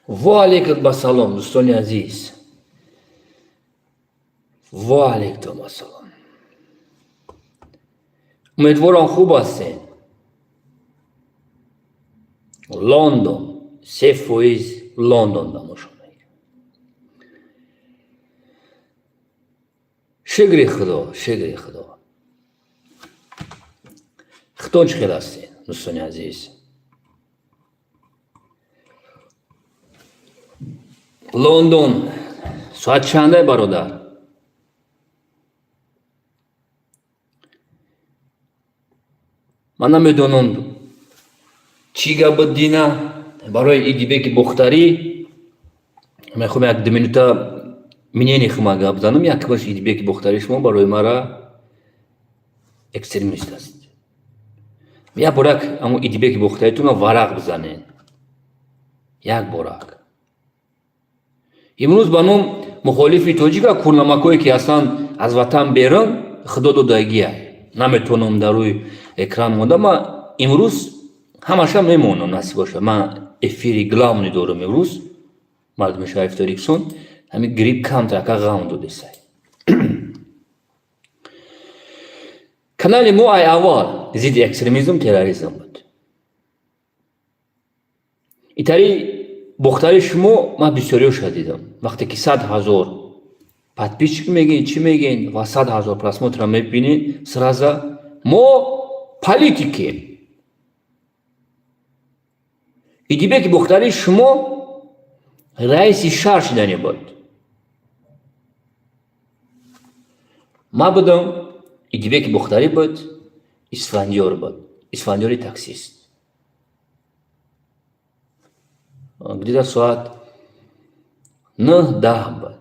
وعلیکم السلام دوستان عزیز. وعلیکم السلام. امیدوارم خوب هستین. لندن 3% لندن دمشون. شکر خدا شکر خدا. خودتون چخیر هستین دوستان عزیز؟ لندن ساعت چنده برادر؟ من نمیدونم چی گپ دینا برای ایدیبک بختاری میخوام یک 2 минута منی خما گپ زنم. یک باش ایدیبک بختاری شما برای مرا اکستریمیست است. یک بارک اما ایدیبک بختاریتون ورق بزنین. یک بارک. امروز بانم مخالفی توجیه کورنمکایی که اصلا از وطن بیرون خدا دادگیه نمیتونم در روی اکران مونده. ما امروز همش میمونم نصیب باشه. من افیری گلام ندارم امروز. مردم شریف تاریکسون همین گریپ کم ترکه غام داده سای. کانال ما ای اول زید اکستریمیسم تروریسم بود. ایتاری بختاری شما من بسیاریش دیدم. وقتی که 100,000 подписчик میگین چی میگین و 100,000 просмотра میبینین сразу ما политики. ایدیبک بختاری شما رئیس شهر شدنی بود. ما بودم ایدیبک بختاری بود اسفندیار بود. اسفندیاری تاکسیست. где-то ساعت 9-10 بود.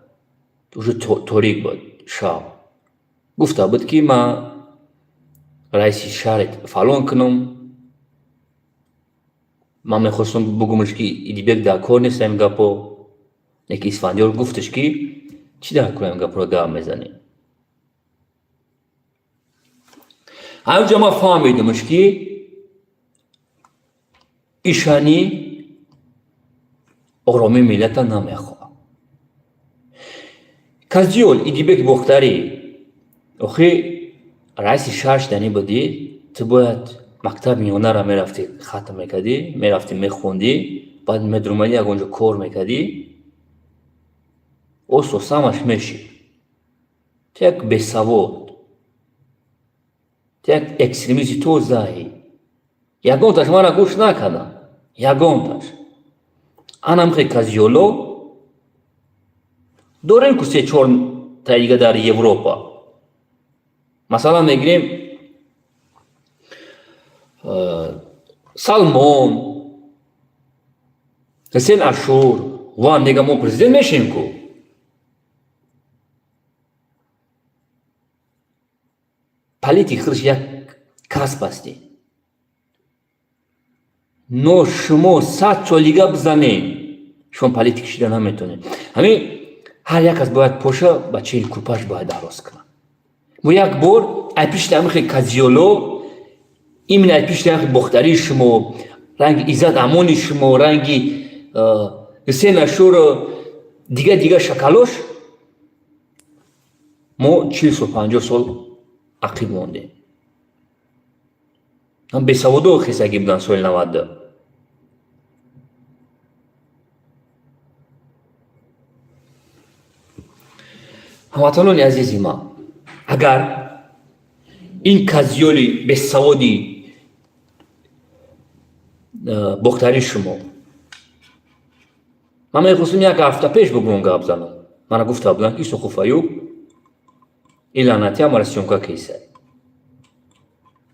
уже تاریک بود شب. گفته بود که من رئیس شهر فلان کنم. من میخواستم بگمش که ایدیبک در کار نیست این گپو. یکی اسفندیار گفتش که چی در کار این گپ رو گپ میزنی. همونجا ما فهمیدمش که ایشانی آرامی ملت نمیخواه. کازیول ایدیبک بختاری آخه رئیس شهر شدنی بودی. تو باید مکتب میانه را میرفتی ختم میکردی. میرفتی میخوندی. بعد میدرومانی اگه کار میکردی. اوسو سامش میشی. تو یک بسواد. تو یک اکستریمیستی تو زایی. یگان تاش من گوش نکردم. یگان تاش. آنم خیلی کازیولو داریم که 3-4 تا دیگه در اروپا. مثلا میگیم سالمون حسین اشور و دیگه ما پرزیدنت میشیم که پلیتی خودش یک کسب هستی. نو شما 100 سال دیگه بزنین شما پلیتیک شدن نمیتونین. همین هر یک از باید پوشه با 40 کوپاش باید دراز کنه. و یک بار ای پیش خیلی کازیولو این ای پیش خیلی بختاری شما رنگ ایزاد امانی شما رنگی حسین اشور دیگه شکلوش ما 40-50 سال عقیب مونده. هم بسوادو خیسگی بودن سال 90. هموطنان عزیزی ما اگر این کازیولی بسوادی بختاری شما من میخواستم یک هفته پیش بگم گپ زنم. من گفته بودم که سخوف ایوب این لعنتی هم رسیون که کیسه.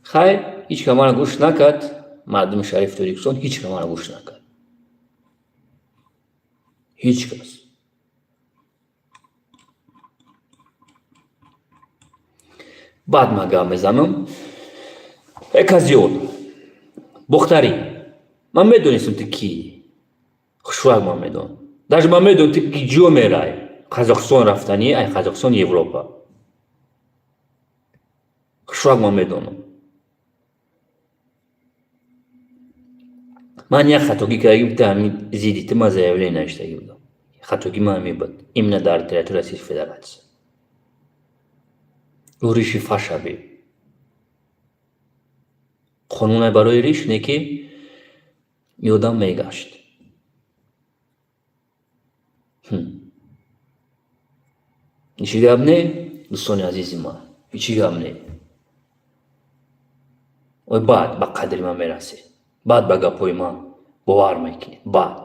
خیر هیچ که من گوش نکرد. مردم شریف تاریکسون هیچ که من گوش نکرد. هیچ کس. بعد من گپ میزنم. کازیول بختاری من میدونستم تو کی. خوشوق من میدونم. درش من میدونم تو کی جو میرای. قزاقستان رفتنی ای قزاقستان اروپا. خوشوق من میدونم. من یک خطاگی کردیم تا همین زیدیت ما زیولی نشته بودم. خطاگی ما همی بود. ایمنا در تریتور اسیز فدراسیون. او ریشی فاشا بی. خانونه برای ریش نکی یادم میگشت. هیچی گم نه دوستان عزیزی ما. هیچی گم نه. و بعد با قدری ما میرسه. بعد با گپوی ما باور میکنه. بعد.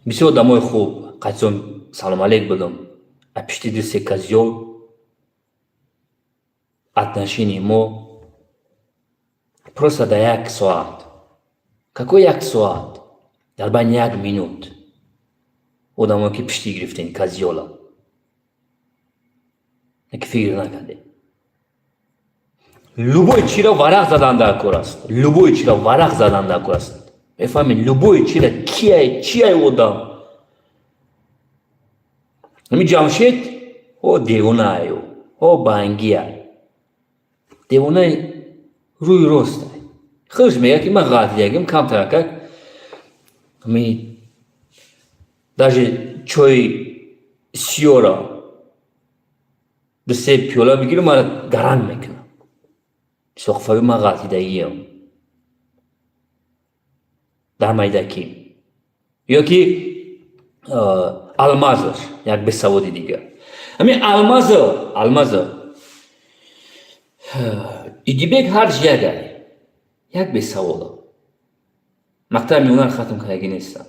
بسیار دمای خوب قدم سلام علیک بدم. اپشتی دست کازیو отношение ما просто до 1 ساعت. Какой 1 ساعت؟ در بین 1 минут. آدم‌ها که پشتی گرفتین کازیولا. یک فکر نکرده. любой چی را ورق زدن در کار است. любой چی را ورق زدن در کار است. بفهمین любой چی را چیه آدم. همین جمشید او دیوانه ایو. او بانگیه. دیوانه روی راست. خودش میگه که من غلط دیگم کم ترکک. همین даже چای سیورا دسته پیولا بگیرم مرا گرم میکنم. سخفاوی من غلطی دیگیم. در مایده کی یا کی المازش یک بسوادی دیگه. همین المازه ایدیبک هر جگه یک بسواده. مقطع میونر ختم کنگی نیستم.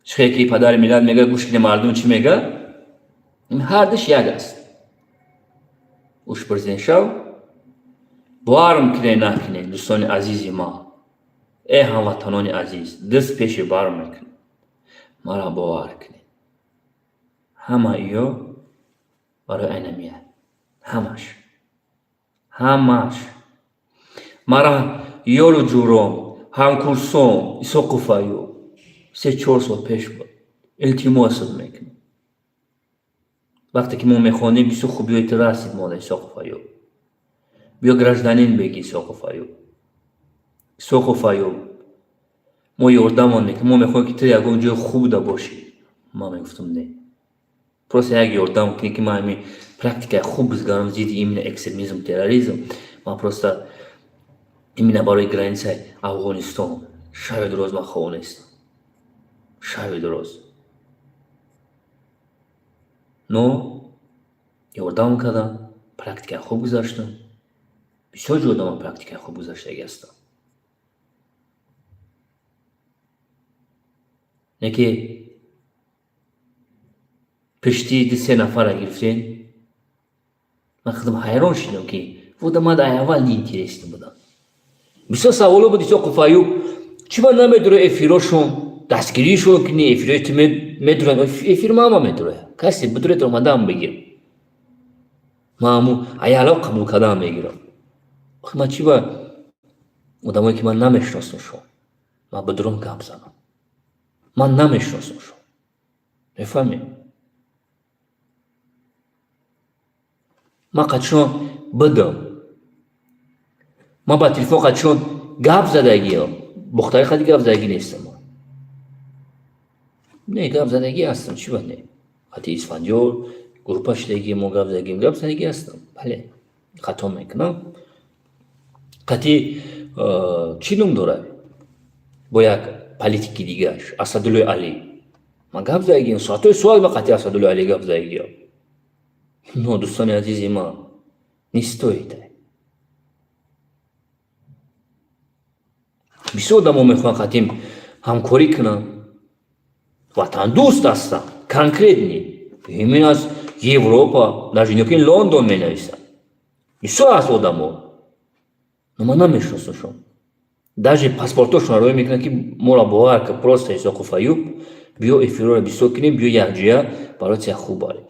شخصی پدر میلاد میگه گوش کنی مردم چی میگه؟ این هر دش یک است. اوش پرزین شو. بارم کنی نکنی دوستان عزیزی ما. ای هموطنان عزیز دست پیش بارم میکنی. مرا باور کنی. همه ایو برای اینمیه. همش. مرا یورو جورم هم کورسوم سوقفایو 3-4 سال پیش بود. التماس میکنم. وقتی که ما میخوانیم بیشتر خوبی اعتراض مال سوقفایو. بیا گرجدانین بگی سوقفایو. ما یاردمان میکنم. ما میخوایم که تو یک اونجا خوب دا باشی. ما میگفتم نه. پروسه یک یاردم کنی که ما همین پرکتیکای خوب بزگارم زیدی ایمن اکستریمیسم تروریسم. ما پروسه ایمن برای گرانسای افغانستان شاید روز ما خوانستم. شاید روز. نو یاردم کردم پرکتیکای خوب گذاشتم. بسیار جدا پرکتیکای خوب گذاشته هستم. نکی پشتی 3 نفر گرفتین. من خودم حیران شدم که بودم من در اول نیینترستی بودم. بسیار سوالا بودی سوقفایو چی من نمیدونه افیراشون دستگیریشون کنی افیرایت میدونن افیر ما میدونه کسی بدونه تو مدام بگیرم. ما همون ایالا قبول کردم میگیرم. آخه من چی با آدمایی که من نمیشناسم شو من بدرون گپ زنم. من نمیشناسم شو. بفهمی؟ ما قدشون بدم. ما با تلفن قدشون گپ زدگیم. بختاری خدی گپ زدگی نیستم. نه گپ زدگی هستم چی بنده؟ خطی اسفندیار گروپاش دیگه ما گپ زدگی هستم. بله خطا میکنم. خطی چی نام داره؟ با یک پلیتیکی دیگهش اسدالله علی. من گپ زدگیم ساعتای سوال با خطی اسدالله علی گپ زدگیم. نه دوستان عزیزی ما نیستویده. بسیار دمو میخوان خطیم همکاری کنم. وطن دوست هستم. کنکریتنی. همین از یوروپا در جنوبی لندن می نویسن. بسیار از آدمو. من نمیشناسم. در پاسپورتشون روی میکنن که مولا باور که پروسه سوقفایو بیا افیرو رو بسیار کنیم بیا یک جیا برای چه خوب باره.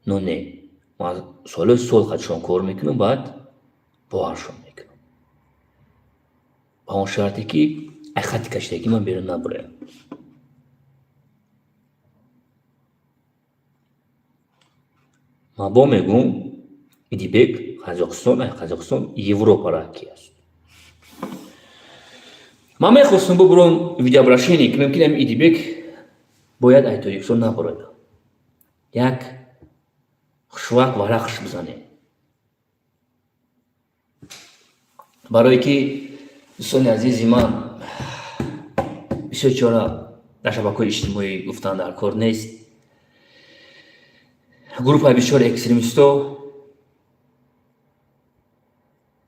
نه ما سال خودشون کار میکنم بعد باورشون میکنم. با اون شرطی که ای خطی کشته که من بیرون نبره. ما با میگم ایدیبک قزاقستان Европа раки аст. Ман мехостам бубурам видеообращение кунам ки идибек бояд ай Тоҷикистон набарад. Як хушвак варақш бизанем. барое ки дӯстони азизи ман бисёр чора дар шабакаҳои иҷтимоӣ гуфтан дар кор нест. Группаи бисёр экстремисто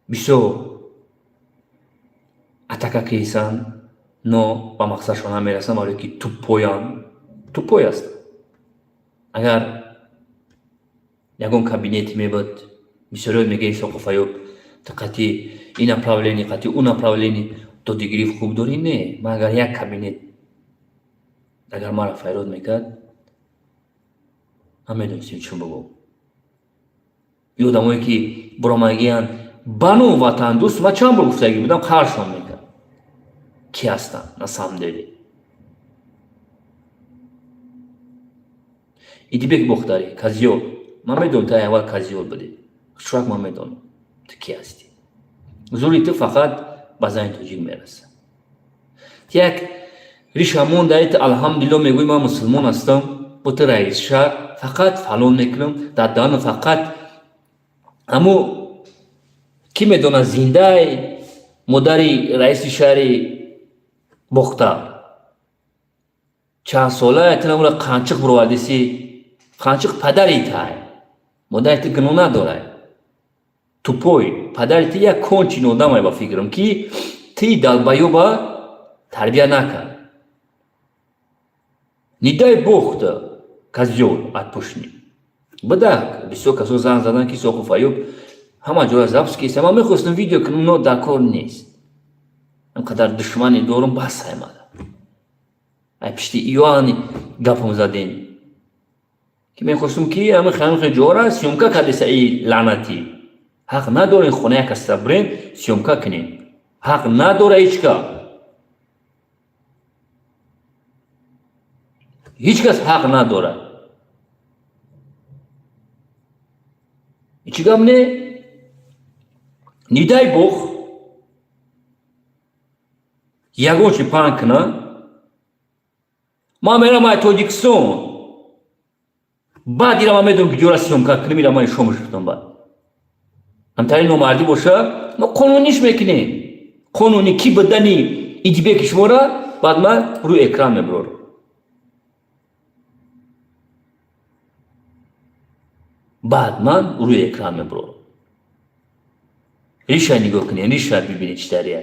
бисёр атака кисан, но ба мақсадшон намерасанд, барое ки туппой аст. Агар ягон кабинете мебуд, бисёриҳо мегӯянд Соқов Айёб ту қати ин направление, қати он направление додигирӣ хуб дорӣ. Не, ман агар як кабинет агар маро файрод мекард, ман медонистем чун бигӯм. ин одамое ки биромагӯянд бану ватандӯст, ман чанд бор гуфтагӣ будам, қаршон мекард. Ки ҳастанд на самом деле? идибек бохтарӣ, Казиёл, ман медонам ту аввал Казиёл будӣ. хушвак ман медонам ту ки ҳастӣ. зури ту фақат ба зани тоҷик мераса. Як риша мондаи ту алҳамдулилло мегӯӣ ман мусулмон ҳастам, бо ту раис шаҳр фақат фалон мекунам, дар даҳану фақат ҳамо ки медонад зиндаи модари раиси шаҳри Бохтар чанд сола тунамура қанчиқ бировардиси, қанчиқ падари тай, модари ту гуноҳ надорад. Тупой, падари ту як кончин одамай ба фикрам ки ти далбаёба тарбия накард. Нидаи бохта Казиёл адпушни. Бадак бисёр касо занг задан ки Соқов Айёб ҳама ҷоя запис киста. Ман мехостам видео кунам, но дар кор нест. Анқадар душмани дорам, бас аймада. Ай пишти иёани гапам задем. Ки мехостам ки ҳамин ханхе ҷора сёмка кардеса и лаънатӣ. ҳақ надорем хона як касра бирем сёмка кунем. ҳақ надора ҳеҷ кас. ҳеҷ кас ҳақ надорад. чӣ гап не? Нидаи бох ягон чи паҳн куна, ман мерам ай Тоҷикистон, баъд ира ман медонам ки ҷора сёмка кунем, ира ман ишон мешуфтам. баъд ҳамтари номардӣ боша, мо қонуниш мекунем. қонуни ки будани идибеки шумора баъд ман рӯи экран мебурорам. баъд ман рӯи экран мебурорам. риша нигоҳ кунем, риша бибинед чӣ тария.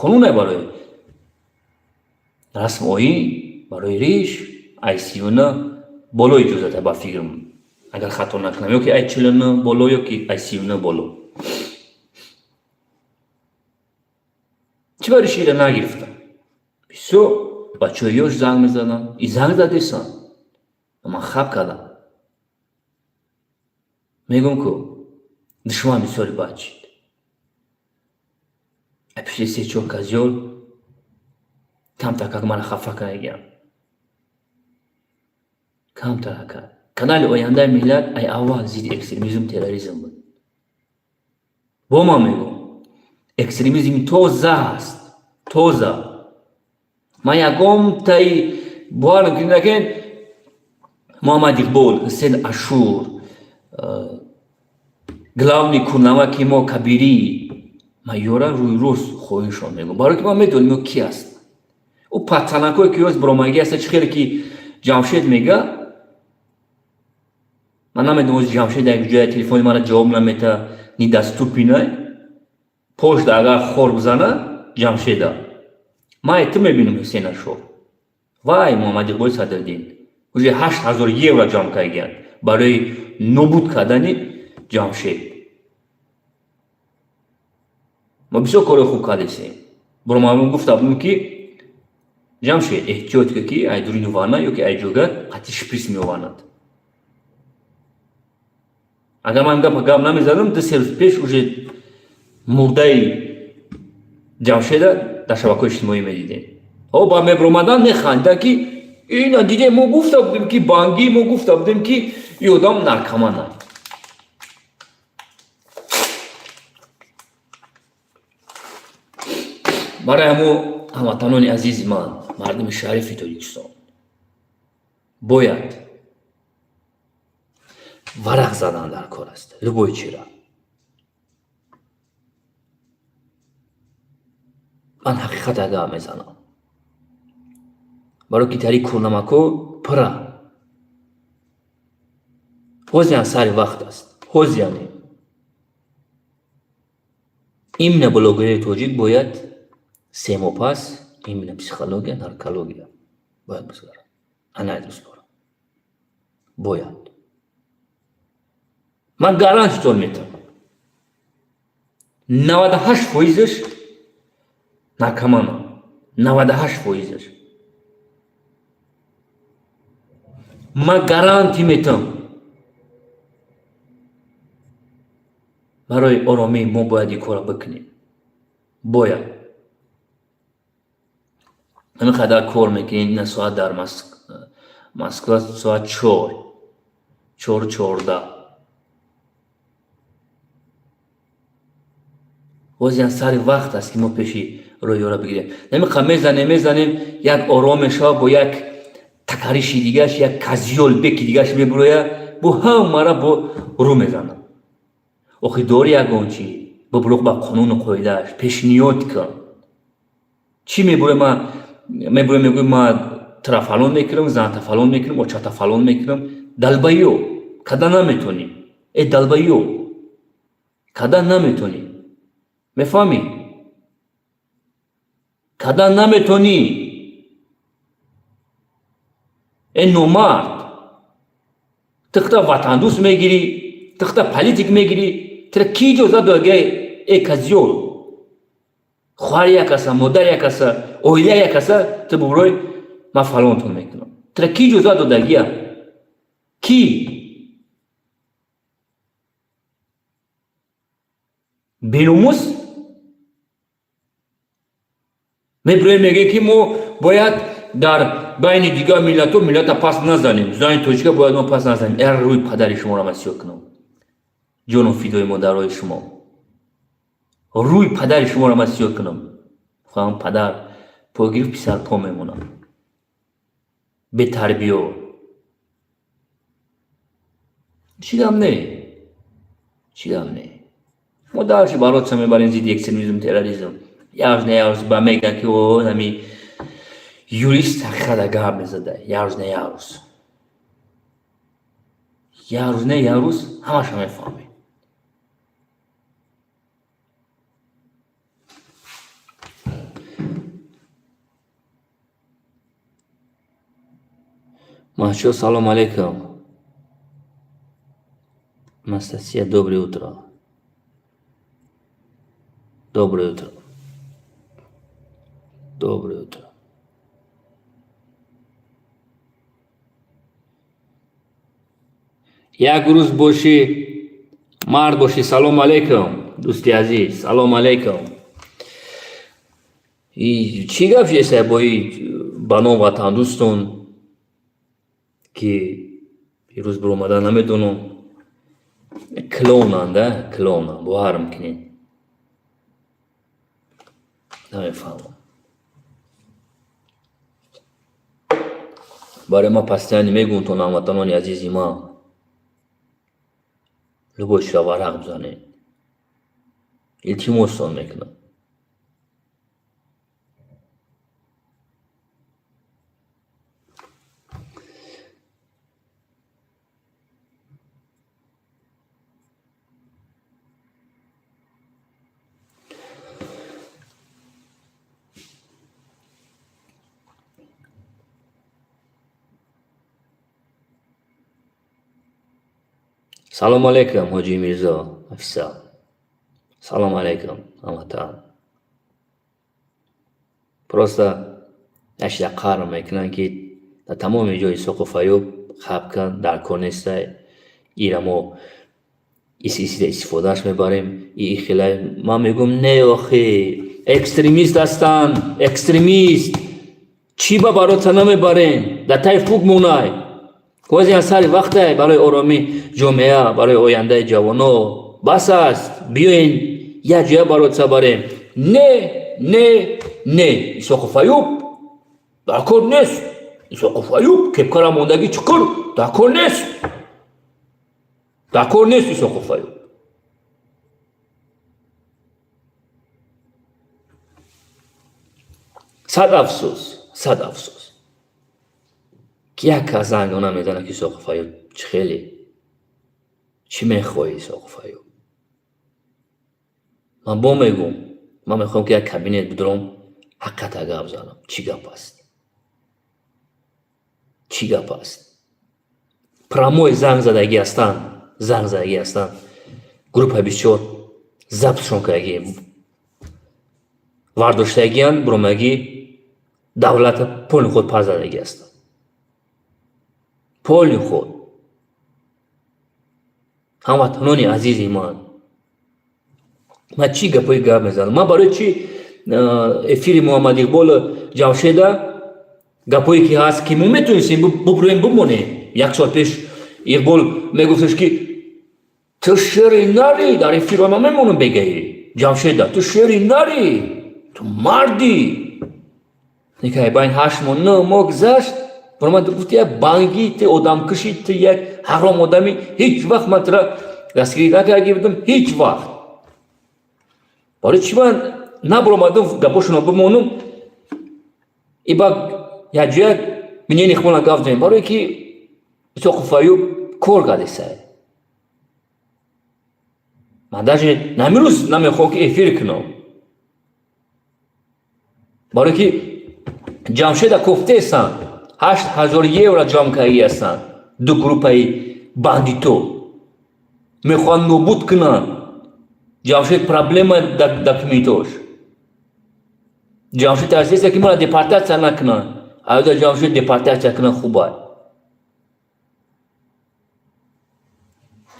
қонуне барои расм оин, барои риш ICU-на боло иҷозата ба фикрам. Агар хато накунам, ё ки ICU-на боло, ё ки ICU-на боло. чӣ бари шира нагирифтам? бисёр бачаҳои ёш занг мезаданд. И занг задесан. ман хаб кардам. мегӯям ку душман бисёри бад шид. пишти се-чор Казиёл камтар мана хафа кунагиям. камтар кард. Канали Ояндаи миллат ай аввал зидди экстремизм, терроризм буд. бо ман мегӯям, экстремизм тоза аст. тоза. ман ягон таи боар кунакен Муҳаммад Иқбол, Ҳусейн Ашур, главни курнаваки мо Кабирӣ, ман ёра рӯи рӯст хоҳишон мегӯям. барое ки ман медонам ё ки аст. ӯ патсанакое ки ёст биромагӣ аста, чӣ хеле ки Ҷамшед мега, ман намедонам оз Ҷамшед як ҷоя телефони мара ҷавоб намета, ни дастур пинай, пошта агар хор бизана Ҷамшеда. ман ту мебинам Ҳусейн Ашур. вай Муҳаммад Иқболи Садриддин. уже 8000 евро ҷамъ карданд барои нобуд кардани Ҷамшед. мо бисёр кори хуб кардем. биромаҳамон гуфта будем ки Ҷамшед эҳтиёт кӯ ки ай дурини ванна ё ки ай ҷога қатъи шприц меоварнад. агар ман гап намезадам, 2-3 рӯз пеш уже мурдаи Ҷамшеда дар шабакаҳои иҷтимоӣ медидем. ба мебиромадан механдидан ки ина диде мо гуфта будем ки банги, мо гуфта будем ки یودام نرکمانه. برای هموطنان عزیز من، مردم شریف تاجیکستان، باید ورق زدن در کار است. لبوی چرا؟ من حقیقت اگه میزنم برای که تری کورنمکو پره حوزیان سر وقت است. حوزیانه ایمن بلوگوی توجیک باید سیمو پاس ایمن پسیخولوگیا نارکولوگیا باید بسیارم. انا دوست دارم. باید. من گارانتی تون میتونم. 98%ش ناکامانه. 98%ش. من گارانتی میتونم. برای آرامی ما باید این کار بکنیم. باید. همین خدر کار میکنیم. این ساعت در مسکو ساعت 4:14. وزن سر وقت است که ما پیشی روی را بگیریم. نمیخوام میزنیم یک آرامش ها با یک تکاریشی دیگهش یک کازیول بکی دیگهش میبرویه با هم مرا با رو میزنم. آخی داری یکون چی ببلوغ با قانون قویدهش پیشنیاد کن. چی میبروی ما ترافالون میکنم زن تفالون میکنم و چه تفالون میکنم دلبایو کدا نمیتونی ای دلبایو کدا نمیتونی میفهمی کدا نمیتونی ای نومرد تختا وطن دوست میگیری تختا پالیتیک میگیری تر کی جوزا دوگه ای کازیول خوار یکسا مادر یکسا اویله یکسا تو بروی ما فالون تون میکنم تر کی جوزا دودگیه کی بینوموس میبروی میگه که ما باید در بین دیگه ملت پس نزنیم زن توجیه باید ما پس نزنیم ار روی پدر شما را مسیح کنم جان و فیدای مادرای شما روی پدر شما را مسیح کنم خواهم پدر پاگیر پسر پا میمونم به تربیه چیدم نه ما درشی برات سمی برین زید اکستریمیزم تروریسم یارز با میگن که او نمی یوریست حقیقت اگه میزده یارز همش هم میفهمی Мачо, салам алейкум. Анастасия, доброе утро. Доброе утро. Доброе утро. یک روز باشی مرد باشی سلام علیکم دوستی عزیز سلام علیکم چی گفت یه با بانو وطن دوستون که روز بر اومدن نمیدونم کلونن باورم کنین نمیفهمم برای ما پستانی میگون تو هموطنان عزیزی ما لباش را ورق بزنین التماسون میکنم سلام علیکم حاجی میرزا افسر سلام علیکم هموطن پرسته اشیا قرار میکنن که در تمام جای سوق و فیوب خبکن در کار نیسته ایره ما ایسی استفادهش میبریم ای خیلی ما میگم نه آخی اکستریمیست هستن اکستریمیست چی با برات نمیبرین در تای فوق مونای وزن سال وقت برای آرامی جامعه، برای آینده جوانو بس است. بیاین یه جای برات بریم. نه ایساق فیوب دکار نیست. ایساق فیوب که کار موندگی چکر دکار نیست. ایساق فیوب. صد افسوس که یک از زنگانه میدانه که ایساق فیوب چی میخوایی ایساق فیوب. من با میگم من میخوام که یک کابینت بدرم حقیقت گپ زنم. چی گپ است؟ پراموی زنگ زدگی هستن گروپ 24 ضبطشون کردگی ورداشتگی هستن برامگی دولت پول خود پس زدگی هستن. پول خود هموطنان عزیزی من چی گپی گپ میزنم؟ من برای چی افیر محمد اقبال جمشیده گپایی که هست که ما میتونستیم ببرویم بمونه. یک سال پیش اقبال میگفتش که تو شیری نری در افیر ما میمونم بگهی. جمشیده تو شیری نری، تو مردی. نکه باین 8 ماه 9 ماه گذشت برای من گفت یک بانگی تی آدم کشید تی یک حرام آدمی هیچ وقت من ترا دستگیری نکردی بودم هیچ وقت. برای چی من نبرامدم گپاشونو بمونم ای با یک جای منی نخمونا گفت زنیم برای که ایساق فیوب کار کرده سای. من даже نمیروز نمیخوام که افیر کنم برای که جمشید کفته هستن 8,000 یورو جمع کردی هستن. دو گروپای باندیتو میخوان نابود کنن. جمشید پرابلم دکمیتوش. جمشید عزیزه که من دیپارتاسیا نکنن. آیا جمشید دیپارتاسیا کنن خوبه.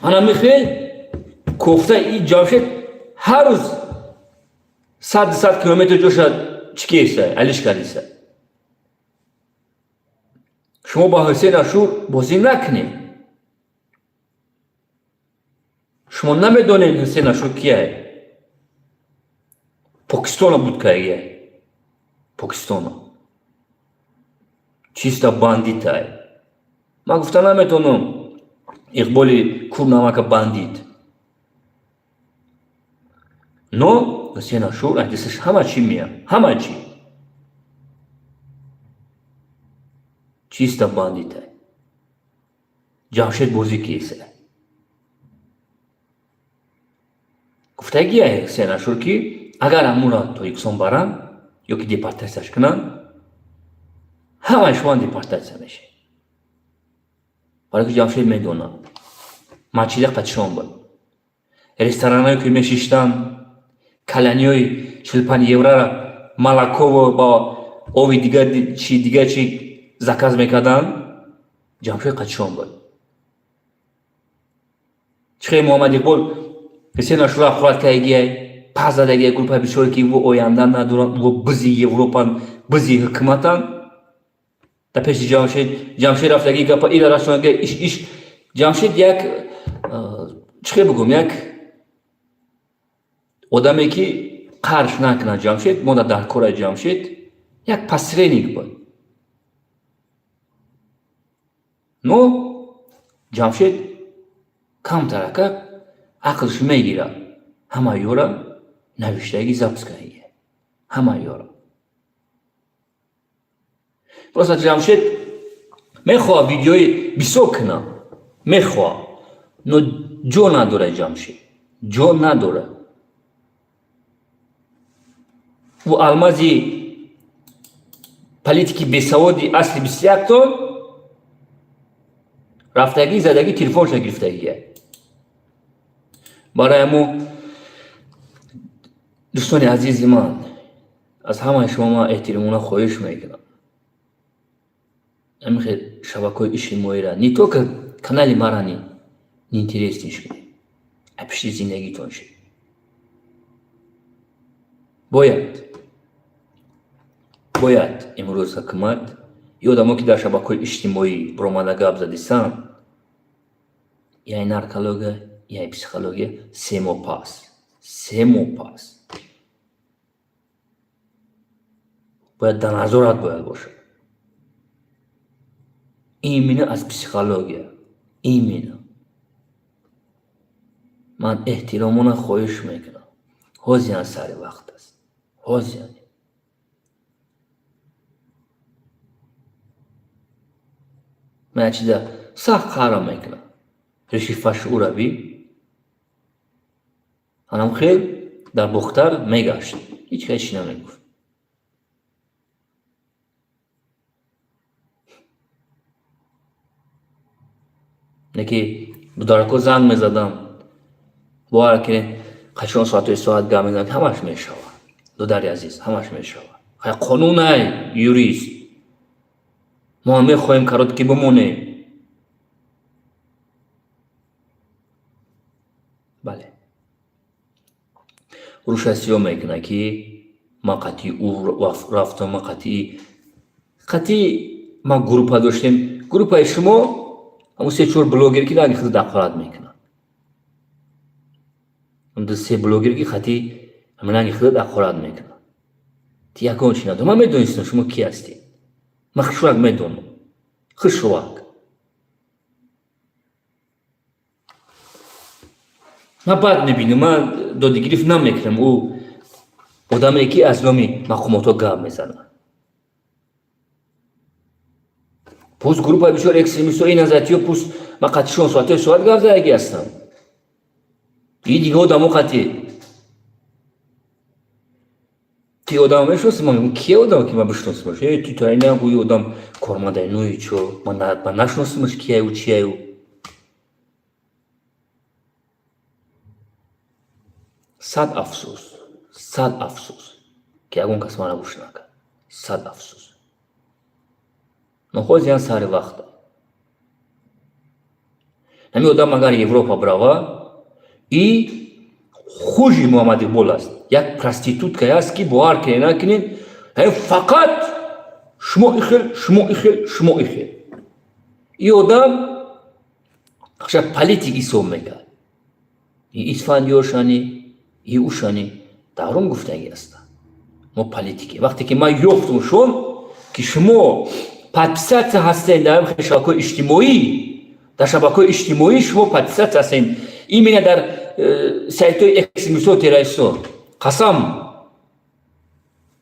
من میخوام کفته ای جمشید هر روز 100 کیلومتر جوشد چکیسته علیش کردیسته. شما با حسین اشور بازی نکنید. شما نمیدونید حسین اشور کیه؟ پاکستان بود که پاکستان چیستا باندیت های. من گفتم نمیتونم اقبالی کورنامه که باندید. نو حسین اشور احدیثش همه چی میاد. همه چی چیستا باندیت های. جمشید بازی کیسه. گفته گیه حسین اشور که اگر همونا تو یکسان برن یا که دیپارتاسیاش کنن همه شما دیپارتاسیا میشه. برای که جمشید میدونه مچیده قدشان بود. رستوران هایی که میشیشتن کلانی های 45 یورو را ملکو با آوی دیگه چی زکاز میکردن جمشید قدشان بود. چه محمد اقبال حسین اشور خورد که گیه پس دادگی گروپ بیشتری که و آینده ندارن و بزی اروپا بزی حکومتان تا پیش جمشید رفتگی که پا ایران رفتن که ایش جمشید یک چه بگم یک آدمی که قرش نکنه. جمشید مونده در کار جمشید یک پسرینیک بود. نو جمشید کم ترکه عقلش میگیره. همه یورا نوشتگی ضبط کنیه. همه یورا پس جمشید میخواه ویدیوی بیسو کنه. میخواه نو جو نداره. جمشید جو نداره. و المازی پلیتیکی بیسوادی اصلی 21 تون رفتگی زدگی تلفونش گرفتگیه. برای امو دوستان عزیزی من از همه شما احترامونه خواهش میکنم. امخیر شبکه اجتماعی را نی تو که کانال ما را نی اینترست کنید. اپشتی زندگی تون شد. باید امروز حکومت یادمو که در شبکه‌های اجتماعی برومانگاب زدیسن یعنی نارکولوژی یعنی پسیکولوژی سه ماه پس باید در نظارت باید باشه. ایمینه از پسیکولوژی ایمینه من احترامونه خواهش میکنم حاضیان سر وقت است حاضیان من چیزا سخت خرام میکنم رشیفش او روی هنم خیلی در بختر میگشت هیچ کسی نمیگفت نکی دو زنگ میزدم باور که قشون ساعت گام میزنم همش میشود دوداری عزیز همش میشود خیلی قانون های یوریست ما هم میخواهیم کارات که بمونه. بله روش هستیو میکنه که ما قطعی او رفتم ما قطعی ما گروپ ها داشتیم گروپ های شما همون 3-4 بلوگر که داری خود دقیقات میکنن هم 3 بلوگر که خطی همین داری خود دقیقات میکنن تیا کن چی ندارم من میدونستم شما کی هستی من خشواک میدونم خشواک من بعد میبینم من دادگیریف نمیکنم او آدمی که از نامی مقاماتو گام میزنن پوز گروپ های بسیار اکستریمیست و این نظرتی و پوز من قطعشون ساعت گام زدگی هستم این دیگه آدمو قطعی تی آدم میشناسم من کیه آدم که من بشناسمش تی تا اینه گویی آدم کارمنده نوعی چو من نشناسمش کیه او چیه او صد افسوس که اگون کس منو گوش نکرد صد افسوس نخواست یان سر وقت همی آدم اگر یوروپا براوا ای خوشی محمد اقبال است یک پرستیتوت که هست که باور که نکنین فقط شما ایخل ای آدم خشب پلیتیکی سوم میکرد ای اسفندیار شانی ای اوشانی دارم گفتگی است ما پلیتیکی وقتی که ما یفتم شون که شما پاتیسات هستین در شبکه‌های اجتماعی در شبکه‌های اجتماعی شما پاتیسات هستین این میاد در سایت‌های اکستریمیست و تروریست‌ها قسم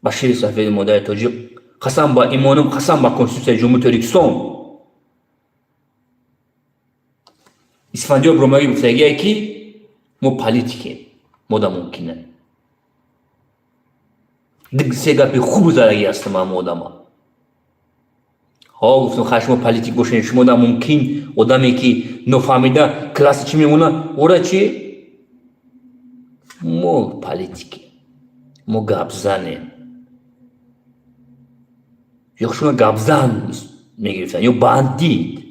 با شیر سفید مادر تاجیک قسم با ایمانم قسم با کنستیتوسیون جمهوری ترکستان اسفندیار بروماگی گفتگی کی ما پلیتیکی مودا ممکنه دیگه سگاپی خوب زدگی است ما موداما ها گفتم خشم پلیتیک باشین شما دا ممکن آدمی که نفهمیده کلاس چی میمونه اورا چی ما پلیتیکی ما گابزانه یا شما گابزان میگرفتن یا باندید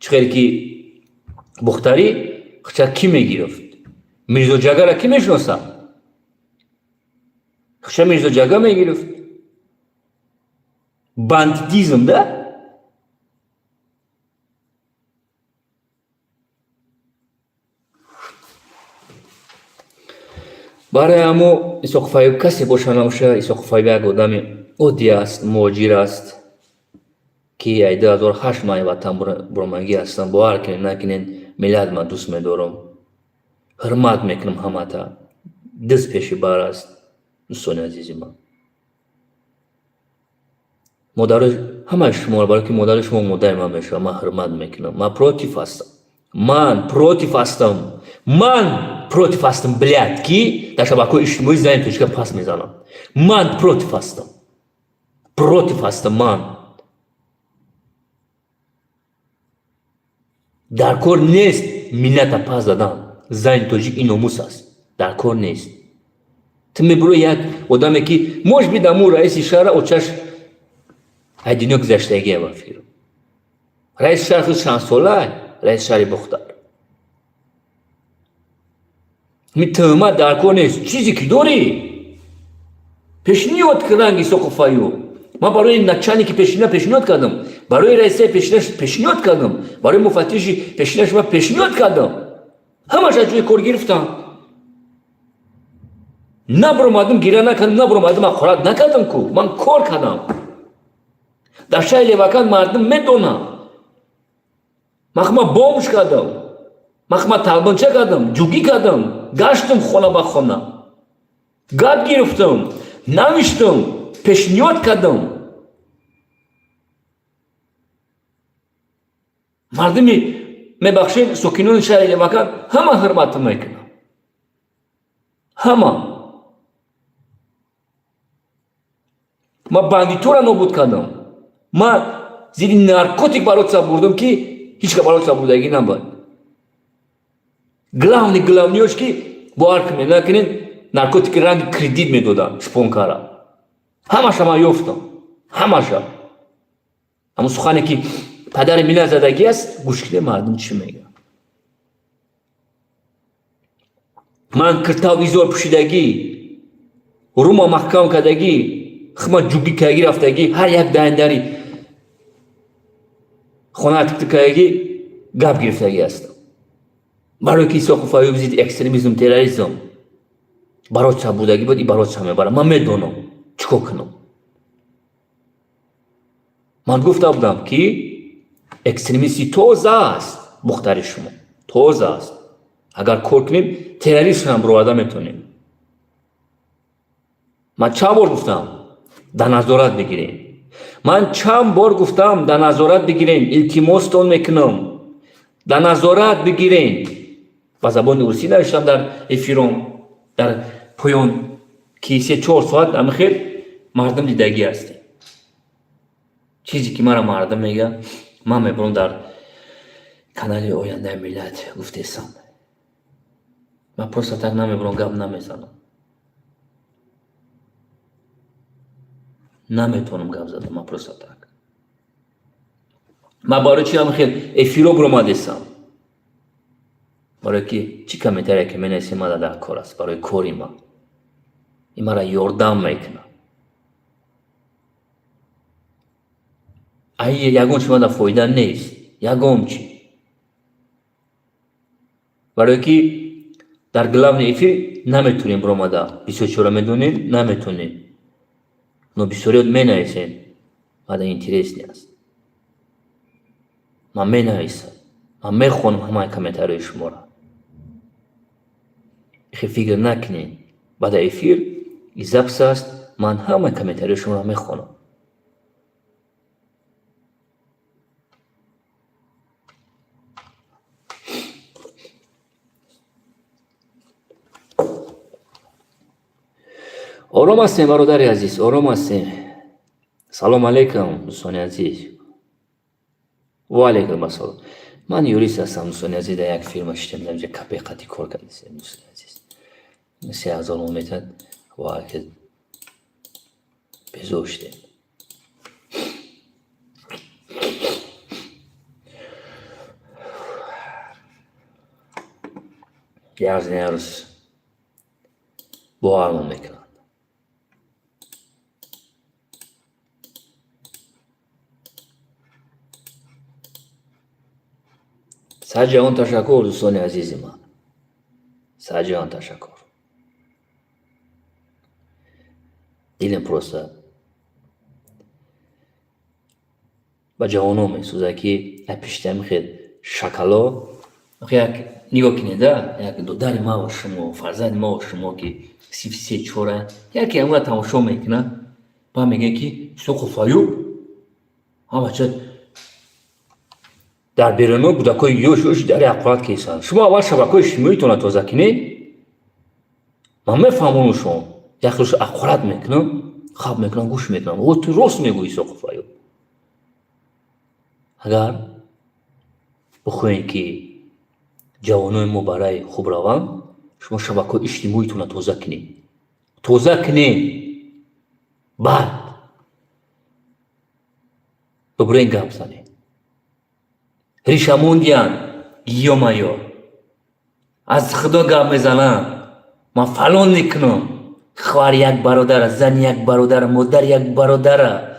چخیلی که بختاری خچه کی میگرفت میرزا جگه را کی میشناسه خچه میرزا جگه میگرفت باندیزم ده برای همو اسقفایی کسی باشه نموشه اسقفایی یک آدم عادی است مهاجر است که 2008 ماه وطن برمگی هستم باور کنین نکنین ملت من دوست میدارم حرمت میکنم همه تا دست پیش بر است دوستان عزیزی من مادر همه شما برای که مادر شما مادر من میشه من حرمت میکنم من پروتیف هستم بلیاد کی در شبکه‌های اجتماعی زنگ توش که پس میزنم من پروتیف هستم من در کار نیست مینت پس دادن زن توجیک این نموس است در کار نیست تو میبرو یک آدمی که موش بیدمو رئیس شهر اوچش هدینو گذشتگی وفیرو رئیس شهر خود 5 ساله رئیس شهر بختر می تهمت در کار نیست چیزی که داری پیش نیاد که رنگی سقفایو ما برای начальники پیشنهاد کردم، برای رئیس پیشنهاد کردم، برای مفتش پیشنهاد کردم. همش از جای کار گرفتم. نبرمادم گیره نکردم، نبرمادم اخراج نکردم کو. من کار کردم. در شهر لیوکان مردم میدونن. مخما بومش کردم. مخما تلبانچه کردم، جوگی کردم، گشتم خونه با خونه. گاد گرفتم، نوشتم، پیشنهاد کردم. مردمی میبخشین سکنون شهر لیوکان همه حرمتم میکنن. همه. ما باندیتو را نابود کردم. ما زیر نارکوتیک برات بردم که هیچ که برات بردگی نبود. گلاونیوش که باور کنید نکنین نارکوتیک رنگ کردیت میدادن شپونکارا. همش ما یافتم. همش. اما سخنی که پدر مینا زدگی است گوش کده مردم چی میگه. من کرتاوی زور پوشیدگی، روما محکم کردگی، خما جوگی کردگی رفتگی، هر یک داینداری خونه تکتکایی گپ گرفتگی هستم. برای که ساخت فایو بزید اکستریمیزم تروریسم برای چه بودگی بود، این برای چه میبرم. من میدونم چیکار کنم. من گفته بودم که اکستریمیستی توزه است، مختار شما توزه است. اگر کار کنیم تروریست هم برآورده میتونیم. من چند بار گفتم در نظارت بگیرین. من چند بار گفتم در نظارت بگیرین. التماستون میکنم در نظارت بگیرین. با زبان روسی نوشتم در افیرون در پایان که 3-4 ساعت اما خیر مردم دیدگی هستی. چیزی که مرا مردم میگه من میبرم در کانال آینده ملت گفتم. من پرستک نمیبرم، گپ نمیزنم. نمیتونم گپ زدم. من پرستک. من برای چی هم خیلی افیرو برام دستم. برای که چی کمیتره که من اسم ما در کار است. برای کاری ما. این مرا یاردم میکنه. ای یگون شما در فایده نیست. یگون چی؟ برای که در گلاون افیر نمیتونیم برام در 24 میدونین نمیتونین. نو 24 می نویسین. بعد اینترس نیست. من می نویسم. من میخونم همه کامنتارهای شما را. خیلی فکر نکنین. بعد افیر ایزابس است. من همه کامنتارهای شما را میخونم. آرام هستیم برادر عزیز. آرام هستیم. سلام علیکم دوستان عزیز. و علیکم السلام. من یوریس هستم دوستان عزیز. در یک فیلم شدم در اینجا کپیقتی کار کردم دوستان عزیز. 3000 میتر و که بزوشتیم. یارز نیارز با آرمان میکنم. سجان تشکر دوستان عزیز من. سجان تشکر. دیدم پروسه با جوانم سوزه که اپیشتم خیلی شکلا یک نگاه کنیده یک دودر ما و شما فرزند ما و شما که 3-4 یکی همون تماشا میکنه با میگه که سوق فایو همه چه در بیرونو بودکای یوش در اقرات کیسان. شما اول شبکه اجتماعی تون توزیع کنید. من میفهمم شما یک روز اقرات میکنم، خواب میکنم، گوش میکنم. او تو راست میگویی سوق فایو. اگر بخواین که جوانای ما برای خوب روان شما شبکه اجتماعی تون توزیع کنید. توزیع کنید. بعد ببرین گپ زنید. ریشموندیان گیومایو از خدا گپ میزنن. من فلان میکنم. خوار یک برادر، زن یک برادر، مادر یک برادر.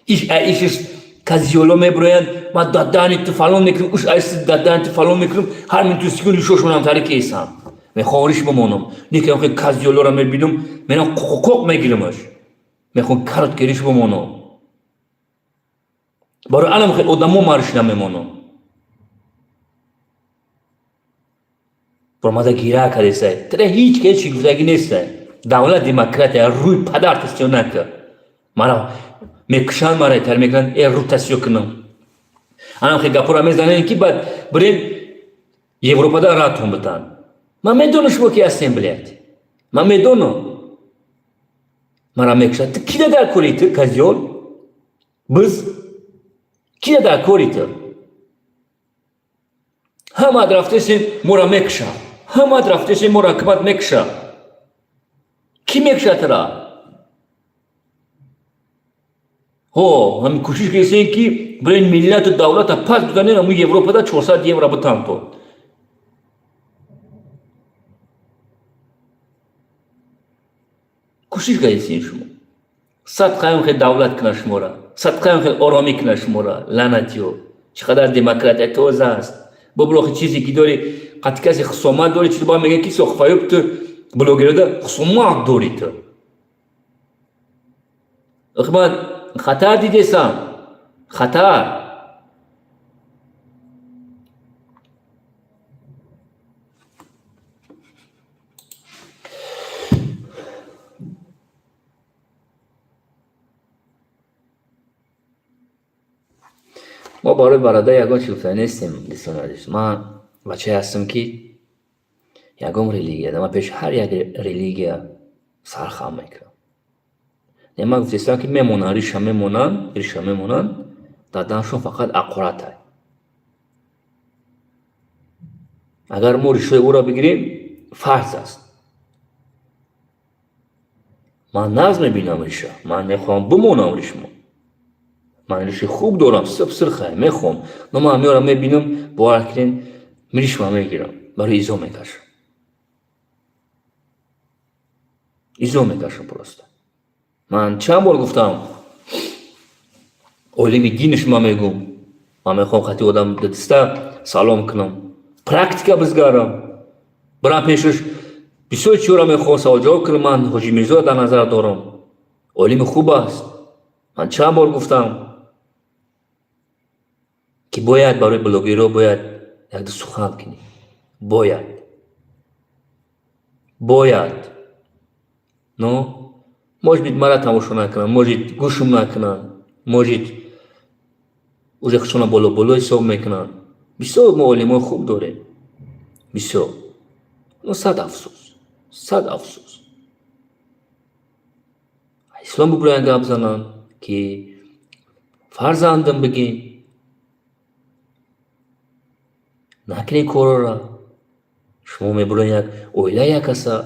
işiz kaziyolo mebroyan ma dadani tu falon mikrum uş aysı dadani tu falon mikrum her min tu sikun şoşmanam tariki insan. Me xoriş bumonum. Nik hem kaziyolo ra mebinum mena kokok megilmiş. Me xon karot geriş bumonum. Baro alam xel odamo marşna memonum. Formada gira kadese. Tere hiç keçi güzagi neyse. Davlat demokratiya ruy padartısyonak. Mara mekşan mara termekan rotasyon kınım. Anam xel gapura mezanen ki bad bren Avrupa'da rahat olmadan. Ma medonu şboki assembliyat. Ma medonu. Mara mekşan. Kide da koriti kazyol. Biz kide da koriti. Hama draftesin mora mekşa. Hama draftesin mora kımat mekşa. Kim mekşa tıra? Ho, हम कोशिश कैसे हैं कि ब्रेन मिलना तो दौलत अफाज दुकाने ना मुझे Avrupa'da छोसा दिए बराबर था तो कोशिश कैसे हैं शुम सात कायम के दौलत कना शुमोरा सात कायम के औरामी कना शुमोरा लाना दियो चकदार demokrat etozaст बबलोग चीज़ी की दोरी कतिका से खसोमा दोरी चिल्बा में कि सोखफायुब तो ब्लॉगेरो खसोमा दोरी तो अखबार खता दीजिए साम खता ما برای یگان شوفه نیستیم دیسوناریش ما بچه هستم که یگان ریلیگیه ما پیش هر یک ریلیگیه سرخم میکنم نما گفتستان که میمونن ریشه میمونن دادنشون فقط اقرات های اگر ما ریشه او را بگیریم فرض است من نظم بینم ریشه من میخوام بمونم ریشه من ریشه خوب دارم سرخه میخوام نما میارم میبینم باور کنین میریشم میگیرم برای ایزو میکشم پروسته من چند بار گفتم اولی دینش ما میگم من میخوام خطی آدم دسته سلام کنم پرکتیکا بزگارم برام پیشش بسیار چیورا میخوام سوال جواب کنم من حاجی میرزا در نظر دارم اولی خوب است من چند بار گفتم که باید برای بلوگیرو باید یک دو سخن کنی باید نو может مرا تماشا نکنن может گوشم نکنن может اوزه خشونا بلو حساب میکنن بسیار معلم خوب داره بسیار نو صد افسوس اسلام ببراین گپ زنن که فرزندم بگین نکنی کارا را شما میبراین یک اویله یک هسته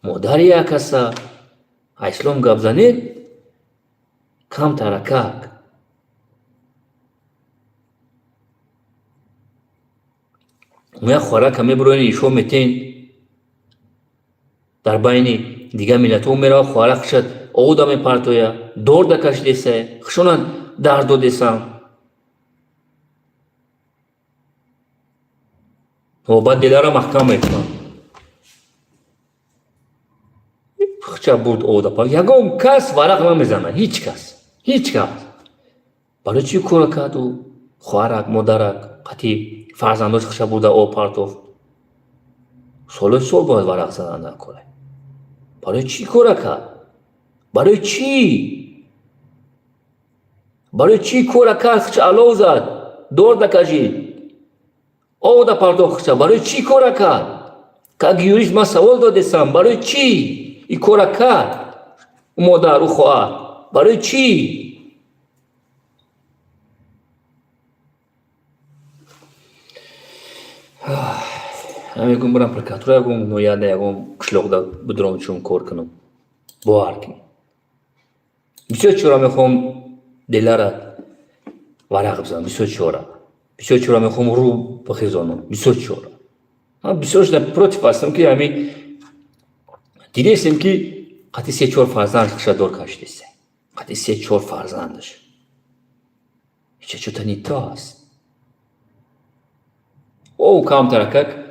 مادر یک هسته اسلام گپ زنید کم ترکک یک خوراک همه بروین ایشو میتین در بین دیگه ملت ها میره خوراک شد او دم پرتویا دور دکش دیسه خشونن درد دیسم و بعد دیلارا محکم میکنم خچه بود او دا پا یگم کس ورق نمیزنه هیچ کس برای چی کار کرد و خوارک مادرک قطی فرزنداش خچه بوده او پرتوف سال باید ورق زدن نکنه برای چی کار کرد برای چی کار کرد خچه علو زد دور دکشید او دا پرتوف خچه برای چی کار کرد که گیوریش من سوال دادستم برای چی ای کار کرد مادر و خواهر برای چی میگم برام پرکاتورا گم نو یاد یگم کشلوقدا بدرام چون کار کنم باور کنم بسیار چورا میخوام دلارا ورق بزنم بسیار چورا میخوام رو بخیزانم بسیار چورا بسیارش در پروتیف هستم که دیدیم که قطعی 3-4 فرزند خشدار کشیدیسه وقتی 3-4 فرزندش چه تنیتا است او کام ترکک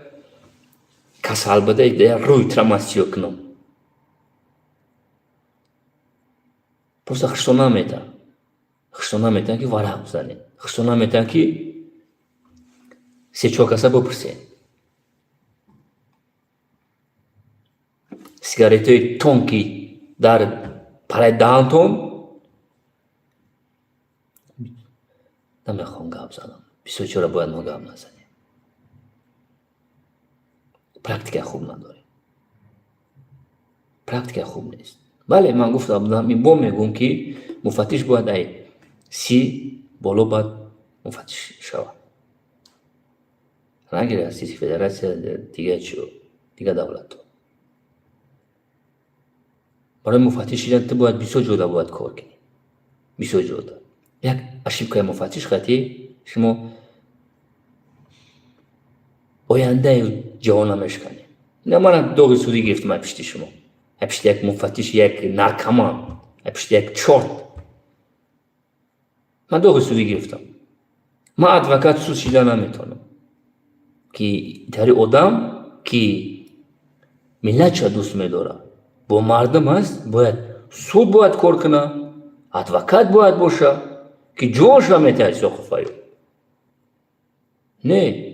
kasal bada ideja ruj tramasjuknom. Просто хто намета. Хто намета ки варам зане. Хто намета ки се чокаса бопрсе. Сигаретой тонки дар парай дантон намехон гап задам. 24 бояд мо гап назанем. практика خوب نداره. практика خوب نیست. بله من گفتم من میگم که مفتش باید ای 30 بالا باید مفتش شود. نگیره از سیسی فدراسیون دیگه دولت. برای مفتش شدن تو باید 20 جودا باید کار کنی. 20 جودا. یک اشیبکای مفتش خطی شما آینده جوانمش کنی. نه من دوغی سودی گرفتم پشت شما. پشت یک مفتش یک نارکمان. پشت یک چورت. من دوغی سودی گرفتم. من ادوکات سود شدن نمیتونم. که داری آدم که ملت چه دوست می‌داره. با مردم هست باید سود باید کار کنه. ادوکات باید باشه که جوش را میتونه سخفایی. نه.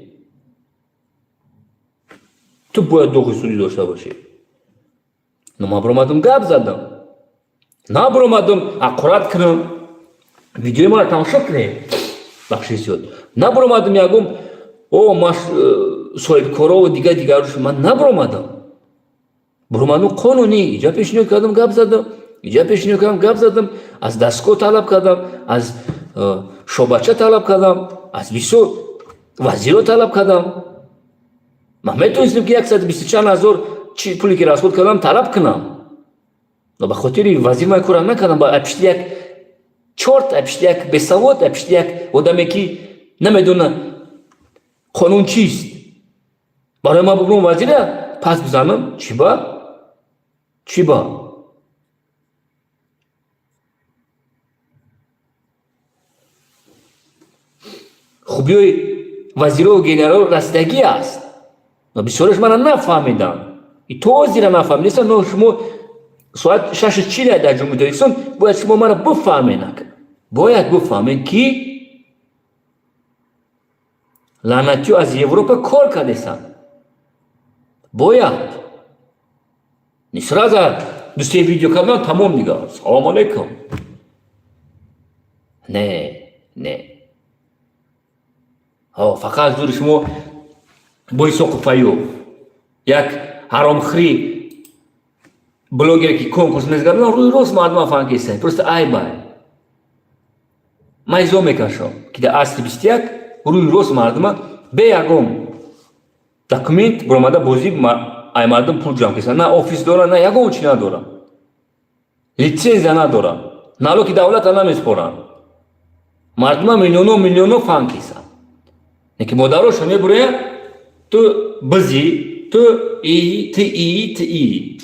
تو باید دوغی سودی داشته باشی. نما برامدم گپ زدم. نه برامدم اقرات کنم. ویدیوی ما را تماشا کنید. بخشی زیاد. نه برامدم یکم او ماش صاحب کارا و دیگه روش من نبرامدم. برامدم قانونی ایجا پیشنهاد کردم گپ زدم. از دستگاه طلب کردم. از شعبچه طلب کردم. از بیسو وزیرو طلب کردم. من میتونستم که 124,000 پولی که راسخود کردم طلب کنم. نه به خاطر وزیر من کار نکردم. با پشت یک چورت، پشت یک بسواد، پشت یک آدمی که نمیدونه قانون چیست. برای ما بگم وزیر پس بزنم چی با؟ خوبی وزیر و گنرال رستگی است. بسیارش من نفهمیدن. ای توضیح را نفهمیدن. نه شما ساعت 6:40 در جمهوری اسلامی باید شما من بفهمین. باید بفهمین که لعنتی از اروپا کار کردن. باید. نیست راز دوستی ویدیو کردن تمام دیگه. سلام علیکم. نه. فقط زور شما بای سوقفایو یک حرامخری بلوگر که کنکورس میزگردن روی روز مردم فهم کیسه پرست ای بای من ایزو میکشم که در اصل 21 روی روز مردم به یکم دکومنت برامده بازی ای مردم پول جمع کیسه نه آفیس دارن نه یکم چی ندارن لیسنس ندارن نالو که دولت نمیسپارن مردم میلیونو فهم کیسه نکی مادرش میبره تو بزی تو ای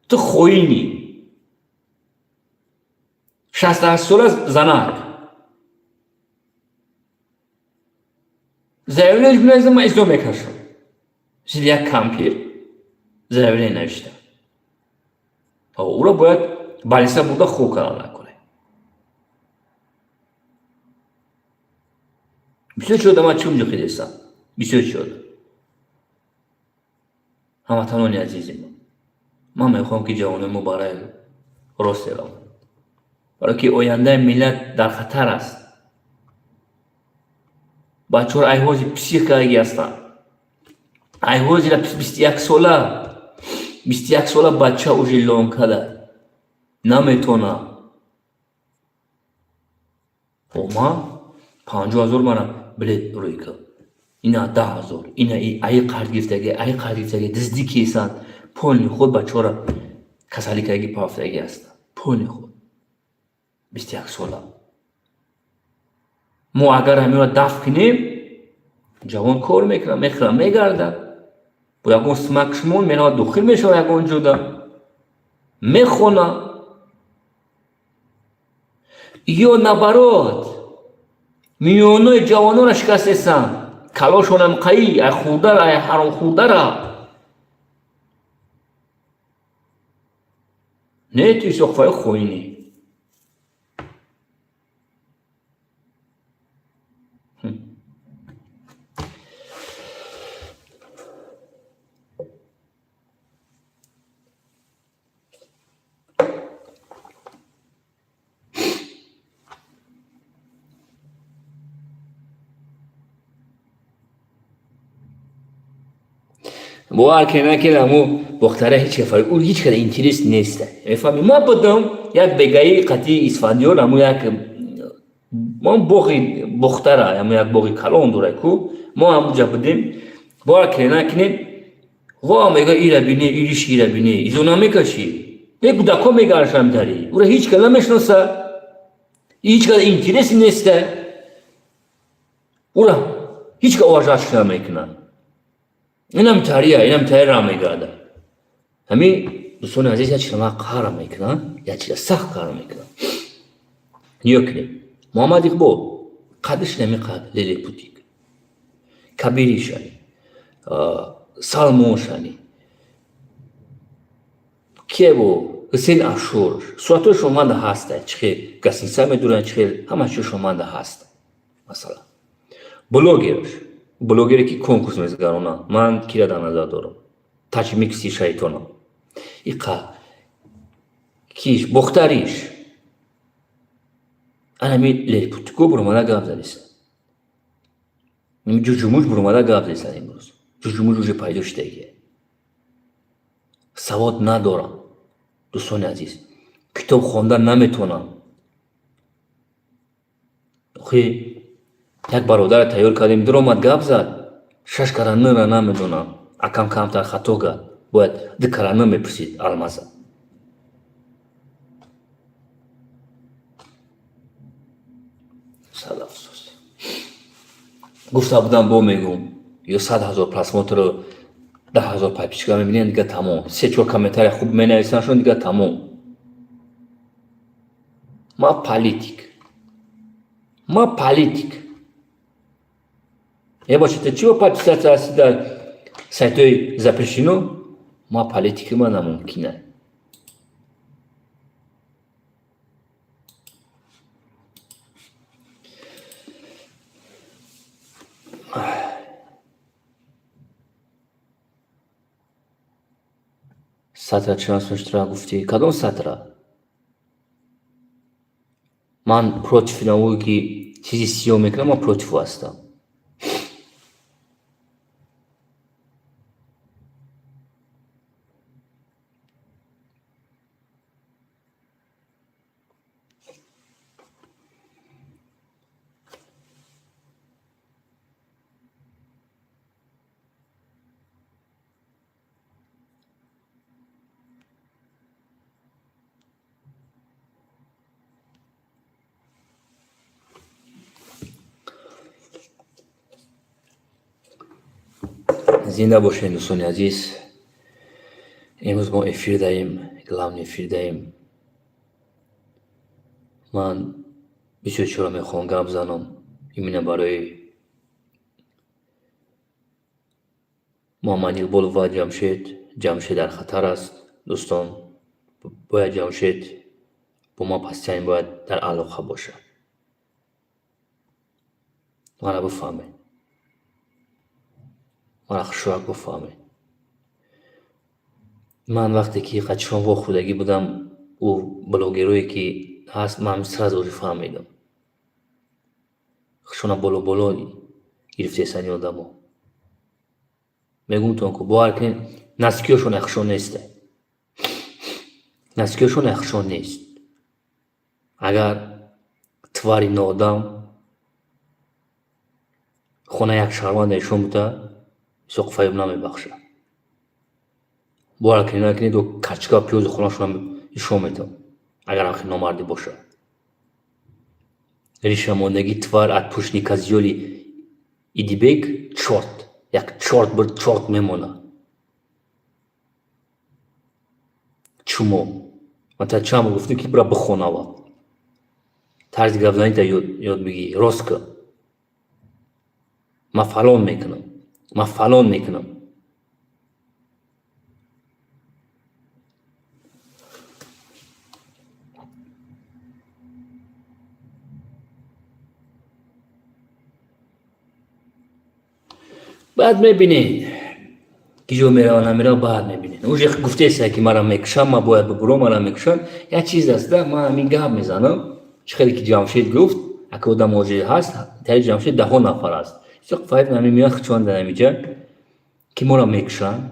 تو خوینی 68 سال زنک زیرونش بنازم من ازدو میکشم زیر یک کمپیر زیرونه نوشته او را باید بالیسا بوده خوب کنم نکنه بسیار شده من چون جخی دیستم بسیار شده هموطنانی عزیزی من میخوام که جوانه مبارک راست اعلام برای که آینده ملت در خطر است بچه ها ایوازی پسیکایی هستن ایوازی را 21 ساله بچه اوژی لون کده نمیتونه ما 50,000 منم بلد روی که اینا 10,000 اینا ای قرد گرفتگی دزدی کیسن پول خود بچه را کسالی که پافتگی هستن پول خود 21 ساله ما اگر همین را دفع کنیم جوان کار میکنه میگرده با یکون سمکشمون مینا دخیل میشه یکون جودا мехона ё наоборот миллионҳои ҷавононро шикастесам, калошонам қаӣ, ай хурдара, ай ҳаромхурдара. Не ту исоқфаи хоини. باور کنم بختره هیچ کفاری او هیچ کده اینترس نیسته. میفهمی؟ ما بدم یک بگایی قطعی اسفندیار همون یک ما باقی بختره همون یک باقی کلان دوره کو ما همونجا بدیم باور کنیم وا میگه ایره بینی ایریش ایره بینی ایزونا میکشی یک دکا میگرشم داری او را هیچ کده میشناسه هیچ کده اینترس نیسته او را هیچ که آواجش کده میکنه. اینم تاریه، اینم تاری را میگرده. همین دوستان عزیز یا چیز ما کار میکنن یا چیز سخت کار میکنن. نیوکنیم. محمد اقبال قدش نمیقد لیلی پوتیک. کبیری شنی. سالمون شنی. که بو حسین اشور. سواتو شما ده هسته. چه گسیسه میدونن چه همه چی شما ده هسته. مثلا بلوگرش. بلوگری که کنکورس میزگرونه من کیره دانزا دارم تاچمیکسی شایتونه ایقا کیش بختریش انا می لیپوتکو برومادا گاب زدیسه نمی جوجوموش برومادا گاب زدیسه امروز جوجوموش روژه پایدوش دیگه سواد ندارم دوستان عزیز کتاب خوندن نمیتونم خیلی یک برادر تیار کردیم در اومد گپ زد 6 کرانه را نمیدونم اکم کمتر خطا کرد باید 2 کرانه میپرسید المازه صد افسوس گفته بودم با میگم یا 100,000 پرسماتر 10,000 پایپیچکا میبینین دیگه تمام 3-4 کامنتر خوب مینویسنشون دیگه تمام ما پالیتیک Я бачите, чего подписаться сюда сайтой запрещено, ма политика ма намумкина. Сатра чего гуфти? Кадом сатра? Ман против науки чизи сиё мекунам, ма против ҳастам. زنده باشین دوستان عزیز. امروز ما افیر داریم، главный افیر داریم. من بسیار چرا میخوام گپ بزنم اینه برای محمد اقبال و جمشید در خطر است. دوستان باید جمشید با ما پستین باید در علاقه باشه. من را بفهمه، من خشوک بفهمه. من وقتی که قچشان و خودگی بودم او بلوگروی که هست من سراز فهمیدم خشونا بالا گرفته سنی آدمو میگم تو که باور کن نسکیوشون اخشون نیست. اگر تواری نادم خونه یک شهروند ایشون بوده سقفه نمی بخشه. باور کنید دو کچکا پیوز خونهشون ایشون میتون اگر آخی نامردی باشه. ریشماندگی توار ات پوشنی کازیولی ایدی بیگ یک چارت میمونه. چومو مثلا چند بار گفتیم که برا بخون اول طرز گفتن تا یاد بگی راست که من فلان میکنم، من فلان میکنم. بعد میبینید که جو میره و نمیره، بعد میبینید اونجا گفته است که مرا میکشم، من باید ببرم، مرا میکشن. یه چیز است من همین گپ میزنم چخیلی که جمشید گفت اگه آدم موجود هست در جمشید 10 نفر است چق فایب نمی میاد چون در نمیجا که مرا میکشن.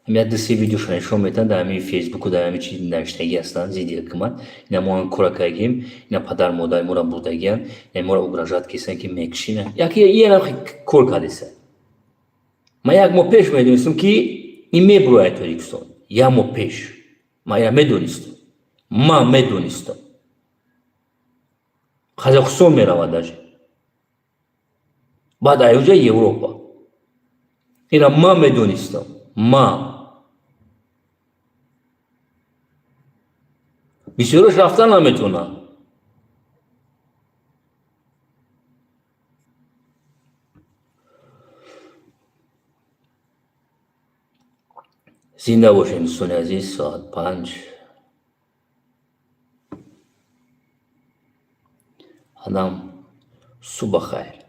همین دستی ویدیوش نشون میدن در همین فیسبوک و در همین چیز نوشتگی هستن زیدی حکومت اینا ما کورکاییم، اینا پدر مادر مرا بودگیان، اینا مرا اوبراژات کسان که میکشینه یکی یه نخ کور کردیسه. من یک ماه پیش میدونستم که این میبروید تاجیکستان، یک ماه پیش من میدونستم، من میدونستم قزاقستان میرود داشت بعد ایوجا اروپا اینا من میدونستم. من بسیارش رفتن نمیتونم. زنده باشین دوستان عزیز. ساعت 5 آدم صبح خیر.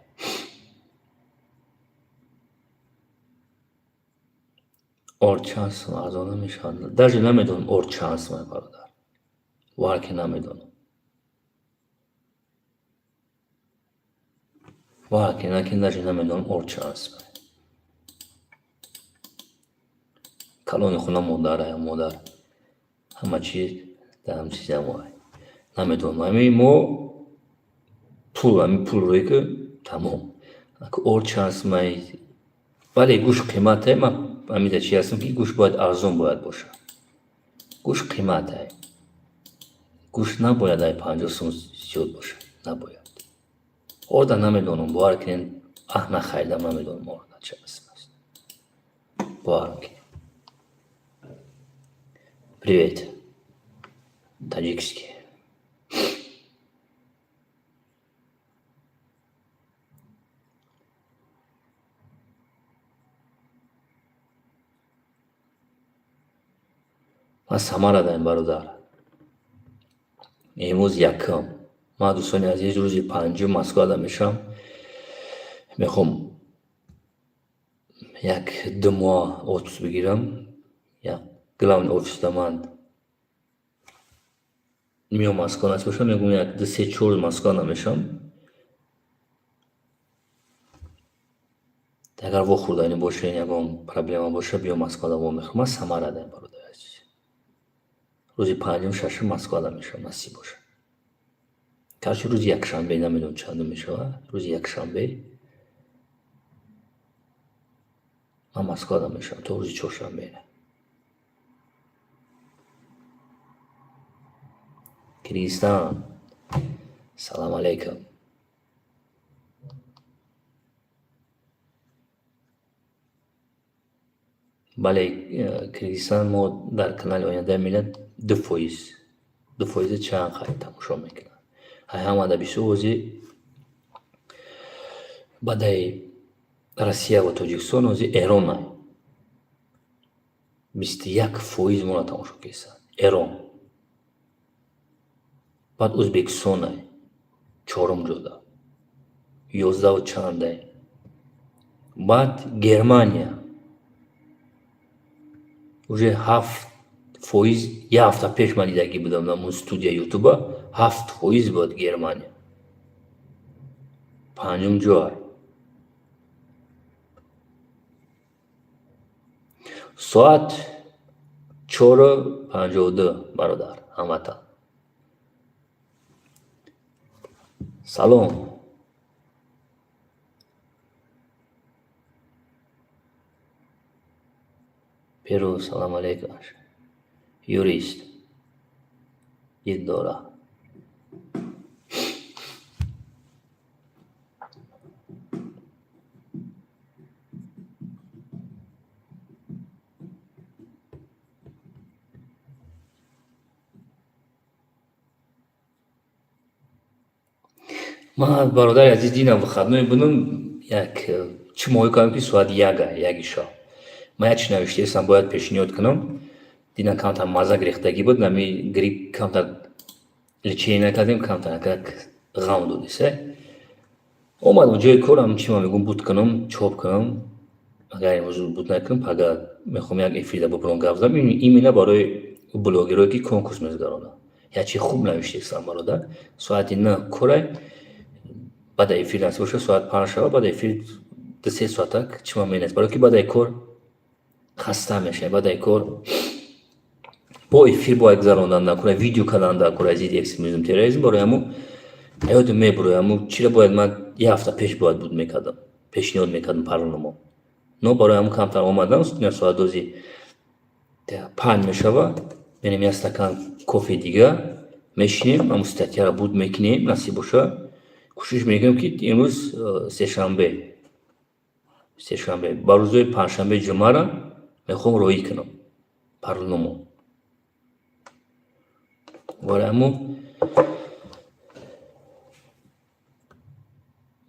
اور چانس از آن نمیشن درجه نمیدونم اور چانس من برادر وار که نمیدونم وار که نکن درجه نمیدونم اور چانس من کلون خونه مادر یا مادر همه چیز در هم چیز هم وای نمیدونم همین مو پول روی که تمام که اور چانس من ولی گوش قیمته من امیده چی هستم که گوش باید ارزون باید باشه. گوش قیمته گوش نباید های 50 سوم زیاد باشه نباید. орда намедонам бовар кунед нахайдам намедонам орда чӣ қисм аст. бовар кунед. Привет, таҷикский. ман Самара дорам бародар. имрӯз якум. ман дӯстони азиз рӯзи панҷум Москвада мешавам. мехоҳам як 2 моҳ отпуск бигирам. як главный офиста ман миём Москва наст бошам. ягон як 2-3-4 рӯз Москва намешавам. агар вохӯрдани боша ягон проблема боша биём Москвада вомехӯрам. ман Самара дорам бародар азиз. рӯзи панҷум шашум Москвада мешавам насиб боша. карчи рӯзи якшанбе намедонам чандум мешавад. рӯзи якшанбе ман Москвада мешавам то рӯзи чоршанбе. Киргизистон. Салом алейкум. бале Киргизистон мо дар канали Ояндаи миллат 2% чанд хале тамошо мекунад. ҳамада бисёзи баъдаи Россия ва Тоҷикистон ози Эрон 21% моро тамошо карданд. Эрон. баъд Ӯзбекистон 4-ум ҷода 11 чанд. баъд Германия уже 7%. як ҳафта пеш ман дидагӣ будам дар он студия ютуба 7% буд Германия. 5-ум ҷой. соат 4:52 бародар ҳамватан. салом. пирӯз. салом алейкум. юрист дид дора. من برادر عزیز دیدم و خدمه بودم یک چه ماهی کنم که ساعت یکی شا من یک چی نوشته ایستم باید پیشنهاد کنم دیدم کمتر مزه گرفتگی بود نمی گریب کمتر لچه نکردیم کمتر نکرد غم دودیسه اومدم جای کارم چی ما میگم بود کنم چوب کنم اگر این موضوع بود نکنم اگر میخوام یک افیده بپرم گفتم این ایمینا برای بلوگرایی که کنکورس میزگرانه یا چی خوب نوشته ایستم برادر ساعتی نه کره بعد افیل نسی باشه ساعت 5 شب بعد افیل 3 ساعت چی مینست برای که بعد کار خسته میشه بعد کار با افیل با گذراندن نکنه ویدیو کردن نکنه از این اکستریمیسم تروریسم برای همون یادم میبره همون چرا باید من یه هفته پیش باید بود میکردم پیشنهاد میکردم پارلمان نو برای همون کمتر آمدم ساعت 5 میشوه میریم یه استکان کافی دیگه میشینیم همون استاتیا را بود میکنیم نصیب باشه کوشش میکنم که امروز سه‌شنبه با روزهای پنجشنبه جمعه را میخوام روی کنم پارلمان برای همون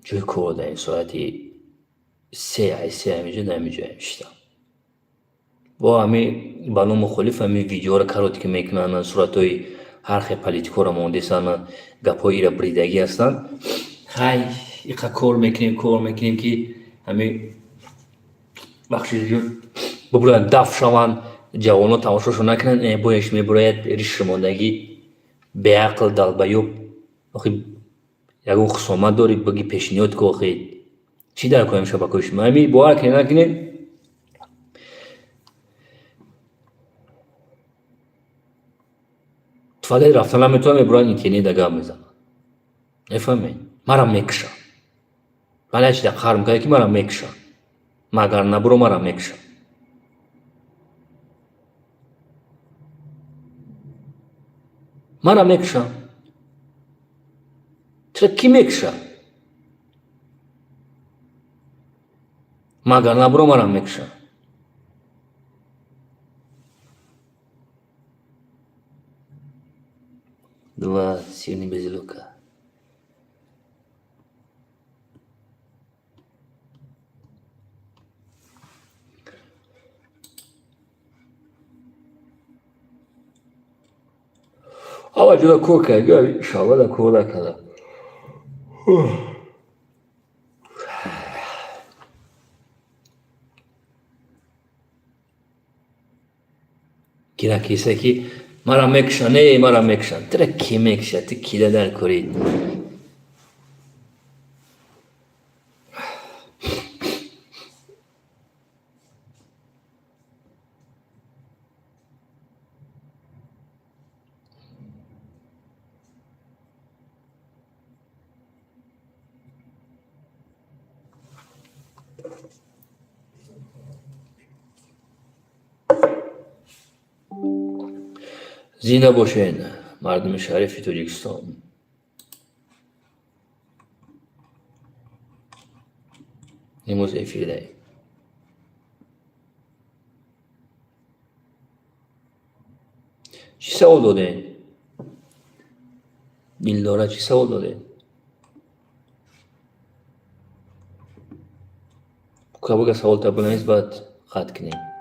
جوی کار در این ساعتی 3 همیشه نمیشتم با همین بانو مخالف همین ویدیو را کارات که میکنن صورت های هر خیلی پالیتیکو را مهندسان گپایی را بریدگی هستن خیلی ایقا کار میکنیم که همین بخشی جو ببرن دف شوند جوانو تماشاشو نکنن بایش میبراید ریش ماندگی به عقل دلبیوب آخی یکون خصومت داری بگی پیشنهاد که آخی چی در کنیم شبکه‌اش ما همین باور که نکنین تفاده رفتن هم میتونم میبراید اینترنت دگاه میزنن نفهمین مرا میکشن ولی چی در خرم که که مرا میکشن مگر نبرو مرا میکشن مرا میکشن چرا کی میکشن مگر نبرو مرا میکشن دوا سیونی بزیلوکا اول جدا کور کرد یا شاوه دا کور دا کده گیره کیسه که مرا میکشن مرا میکشن تره کی میکشه تی کیده در کاری زنده باشین مردم شریف تاجیکستان امروز افیده چی سوال دادین؟ دیلداره چی سوال دادین؟ که بگه سوال تبا نیست باید خط کنیم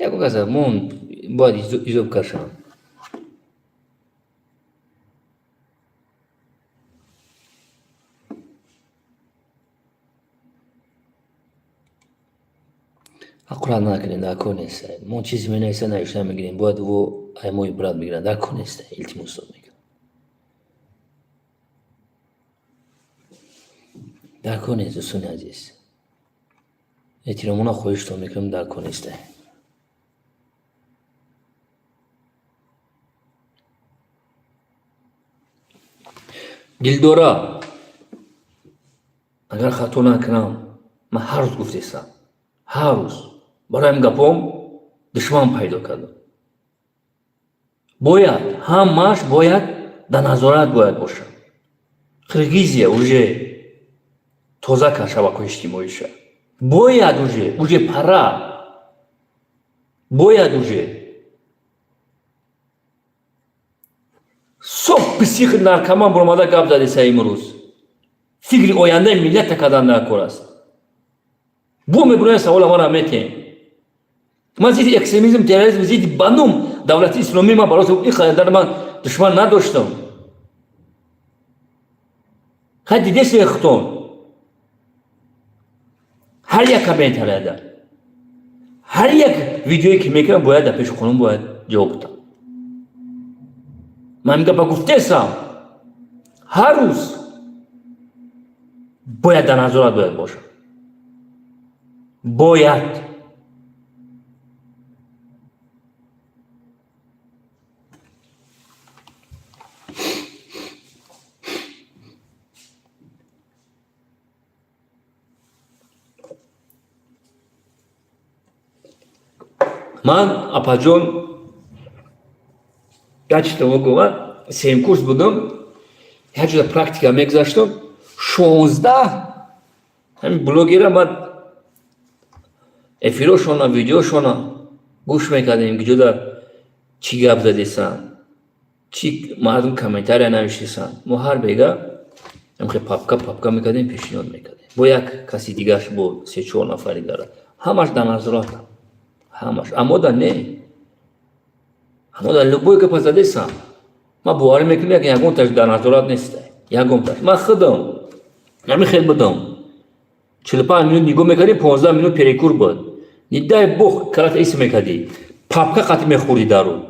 یک بگه من باید ایزوب کشم قرآن نکنین در کار نیست من چیزی می نیسته نایشتن میگیریم باید و ایموی براد میگیرن در کار نیسته التماس میگیرن در کار نیست دوستان عزیز احترامونا خواهشتون میکنم در کار نیسته دلدورا اگر خطا نکنم من هر روز گفتیستم هر روز برایم گپام دشمن پیدا کردم باید همش باید در نظارت باید باشه قرگیزیه уже تازه کن شبکه اجتماعیشه باید уже پره باید уже صبح پسیخ نارکمان برامده گپ زده سه امروز فکر آینده ملت کدان نکور است بو میبرن سوال ما را میتین من زید اکستریمیسم تروریسم زید بانم دولت اسلامی ما برای این خیلی من دشمن نداشتم خیلی دیده سیختون هر یک کامنت هلیده هر یک ویدیویی که میکنم باید در پیش خونم باید جواب بدم من میگم با گفته سام هر روز باید در نظارت باید باشه باید من اپاجون گچتم گفتم سیم کورس بودم هر جور پرکتیکا میگذاشتم 16 همین بلوگیرم بعد افیروشونا ویدیوشونا گوش میکردیم که جدا چی گپ زدیسن چی مردم کامنتاری نوشتیسن ما هر بیگا هم خیلی پاپکا میکردیم پیشنهاد میکردیم با یک کسی دیگرش با 3-4 نفری داره همش در نظراتم همش اما در نه اما در لبوی که پس زدیسن ما بواری میکنیم که یکون تاش در نظرات نیسته یکون تاش من خودم نمی خیلی بدم 45 minut نگاه میکردی 15 minut پریکور بود نیدای بخ کرات ایس میکردی پاپکا قطعی میخوردی دارو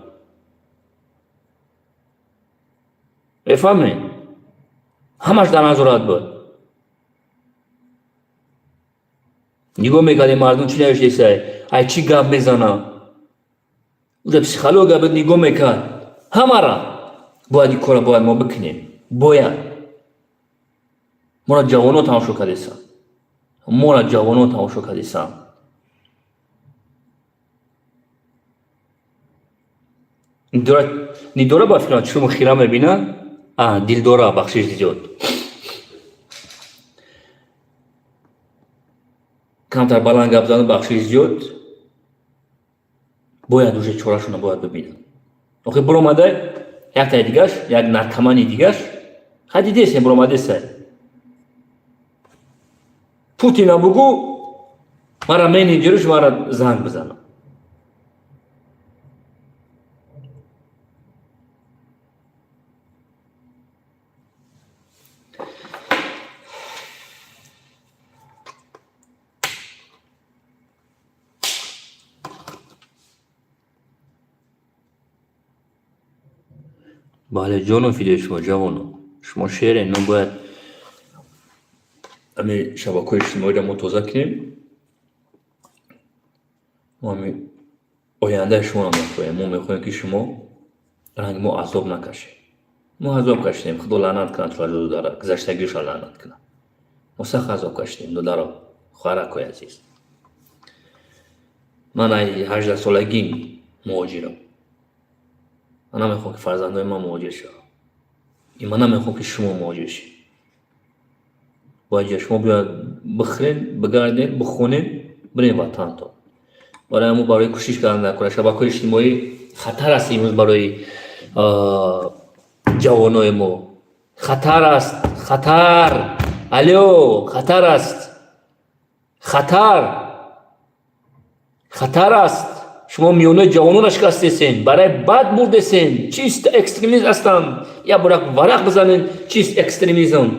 بفهمی همش در نظرات بود نگاه میکردی مردم چی نوشته ای چی گپ میزنه اونجا پسیخولوژی بود نگاه میکرد همه را باید این کار باید ما بکنیم باید ما را جوانو تماشا کردیسن ما را جوانو تماشا کردیسن نیدوره با فیلم چون خیره میبینن دیل دوره بخشش دیجود کمتر بلند گپ زدن بخشش دیجود باید دوشه چوراشون باید ببینن آخه برامده یک تای دیگرش یک نرکمانی دیگرش خیلی دیسیم برامده سه پوتینا بگو مرا من اینجوریش مرا زنگ بزنم بله جانو فیده شما جوانو شما شعر اینو باید همه شبکه اجتماعی را متوضع کنیم ما همه آینده شما را میخواهیم ما میخواهیم که شما رنگ ما عذاب نکشیم ما عذاب کشتیم خدا لعنت کنه تو رو داره گذشتگیش را لعنت کنه ما سخت عذاب کشتیم دو داره خواهرکوی عزیز من 18 سالگی مهاجرم من نمیخوام که فرزندای من مهاجر شد من نمیخوام که شما مهاجر شید باید شما بیاد بخرین بگردین بخونین برین وطن تو برای همون برای کوشش کردن نکنه شبکه اجتماعی خطر است امروز برای جوانای ما خطر است خطر الو خطر است خطر است شما میونه جوانان را شکستین برای بد بردین چیست اکستریمیسم هستند یا ورق بزنین چیست اکستریمیسم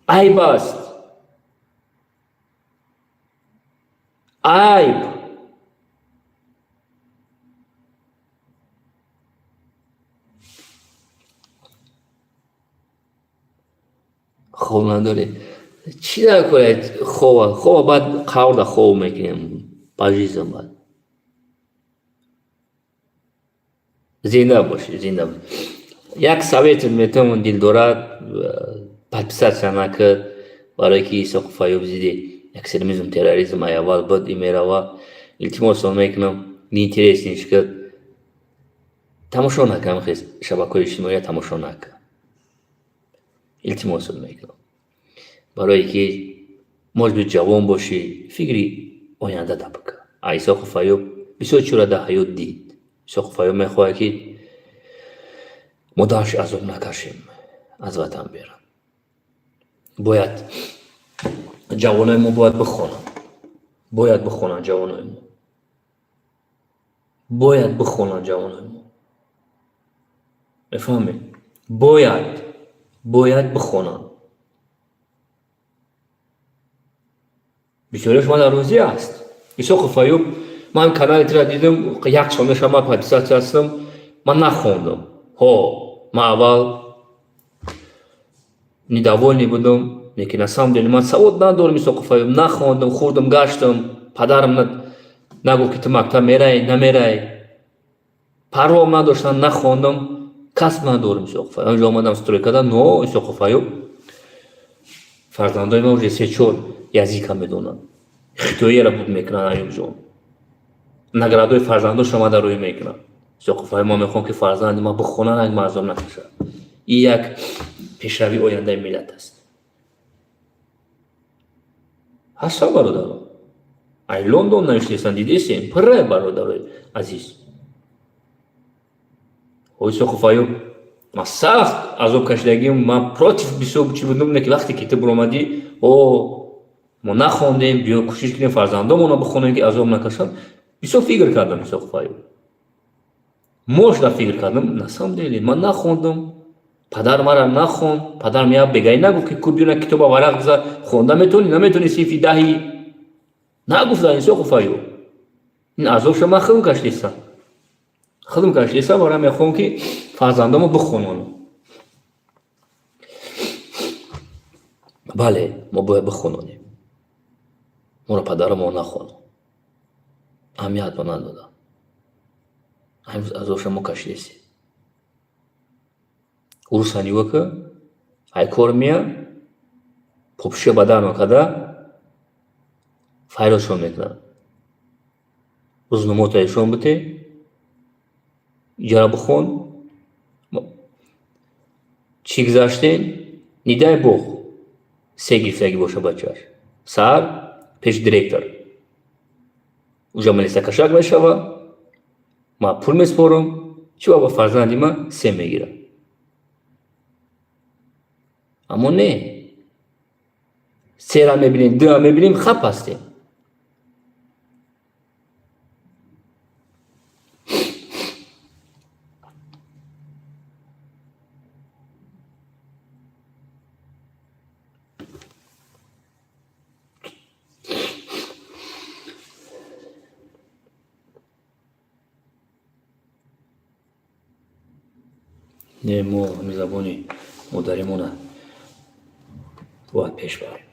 عیب است عیب خوب نداره چی در کنید خوب بعد قرار خوب میکنیم پاجیزم بعد زنده باشی یک سویت میتونم دیل دارد پسر سنا کرد برای که ایسا فایوب زیده اکستریمیسم تروریسم ایوال بود ایمیروا التماس میکنم نیتریسینش کرد تماشا نکنم خیلی شبکه اجتماعی تماشا نکنم التماس میکنم برای که مجبور جوان باشی فکری آینده دا بکن ایسا فایوب 24 ده حیات دید سقفای میخواه که مداش عذاب نکشیم از وطن بیرون. باید جوانای ما باید بخونن جوانای ما باید بخونن جوانای ما بفهمید باید بخونن. بسیاری شما در روزی است ایسا خفایو من کانال را دیدم یک سال شما پادیسات هستم من نخوندم من اول недовольный بودم لیکن на самом деле من سواد ندارم ایسا خفایو نخوندم خوردم گشتم پدرم نگفت که تو مکتب میرای نمیرای پروام نداشتن نخوندم کسب ندارم ایسا خفایو اونجا آمدم سترویکادا نو ایسا خفایو فرزندای ما رسیچور языка میدونن خطویی را بود میکنن ایوب جون نگرادوی فرزندو شما در روی میکنن سقفای ما میخوان که فرزند ما بخونن اگه معظم نکشه این یک پیشروی آینده ملت است. هستا برادران ای لندن نوشتیستن دیدیستین پره برادرای عزیز اوی سقفایو ما سخت عذاب کشیدگیم ما پروتیف بسیار چی بودم نه که وقتی کتاب اومدی ما نخوندیم بیا کوشش کنیم فرزندامون رو بخونیم که عذاب نکشن بسیار فکر کردم ایسا خفایو موش را فکر کردم نسام دیلی من نخوندم پدر مرا نخوند پدر میا بگای نگو که کو بیونه کتاب ورق بذار خونده میتونی نمیتونی صیفی دهی نگفتن ایسا خفایو این عذاب شما خودم کشلیستم برای میخوام که فرزندامو بخونم. بله ما باید بخونیم ما را پدر ما نخوند اهمیت به من دادن همین از شما کشیدی урусани вака ай кор мия попше бадан вакада файлшон мекунад рӯзномаотаешон бите иҷора бихон чӣ гузаштен нидаи боғ се гирифтагӣ боша бачааш саҳар пеш директор уҷа малиса кашак мешава ма пул меспорам чӣ ба фарзанди ма се мегира аммо не сера мебинем дуа мебинем хап ҳастем не мо ҳамин забони модаримона باید پیش بریم.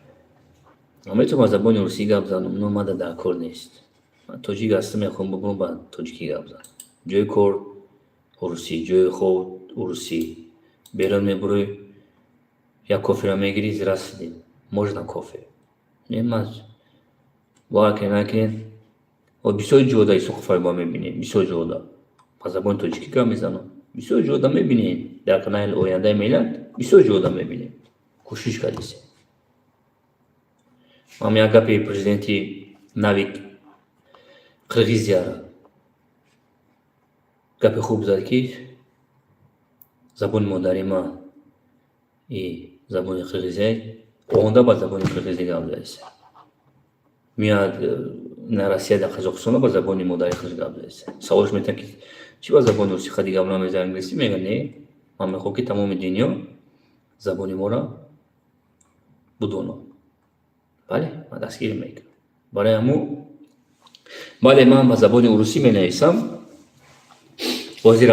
من میتونم از زبان روسی گپ بزنم نه من در کار نیست من تاجیک هستم میخوام بگم با تاجیکی گپ بزنم جای کار روسی جای خود روسی بیرون میبروی یک کافی را میگیری زیر رسیدیم можна کافی نمیز باید که نکن و بسیار جودا ایسو کافی با میبینیم بسیار جودا از زبان تاجیکی گپ میزنم بسیار جودا میبینیم در کانال آینده ملت بسیار جودا میبینیم کوشش کردیم من یک گپی پرزیدنتی نوی قرغیزیا گپ خوب زد که زبان مادری ما ای زبان قرغیزی اوندا با زبان قرغیزی گپ زد میاد نرسیه در قزاقستان با زبان مادری قرغیزی گپ زد سوالش میتونم که چی با زبان روسی خودی گپ نمیزنه انگلیسی میگن نه من میخوام که تمام دنیا زبان ما را بدونه بله من دستگیر میکنم برای همون بله من با زبان روسی می نویسم وزیر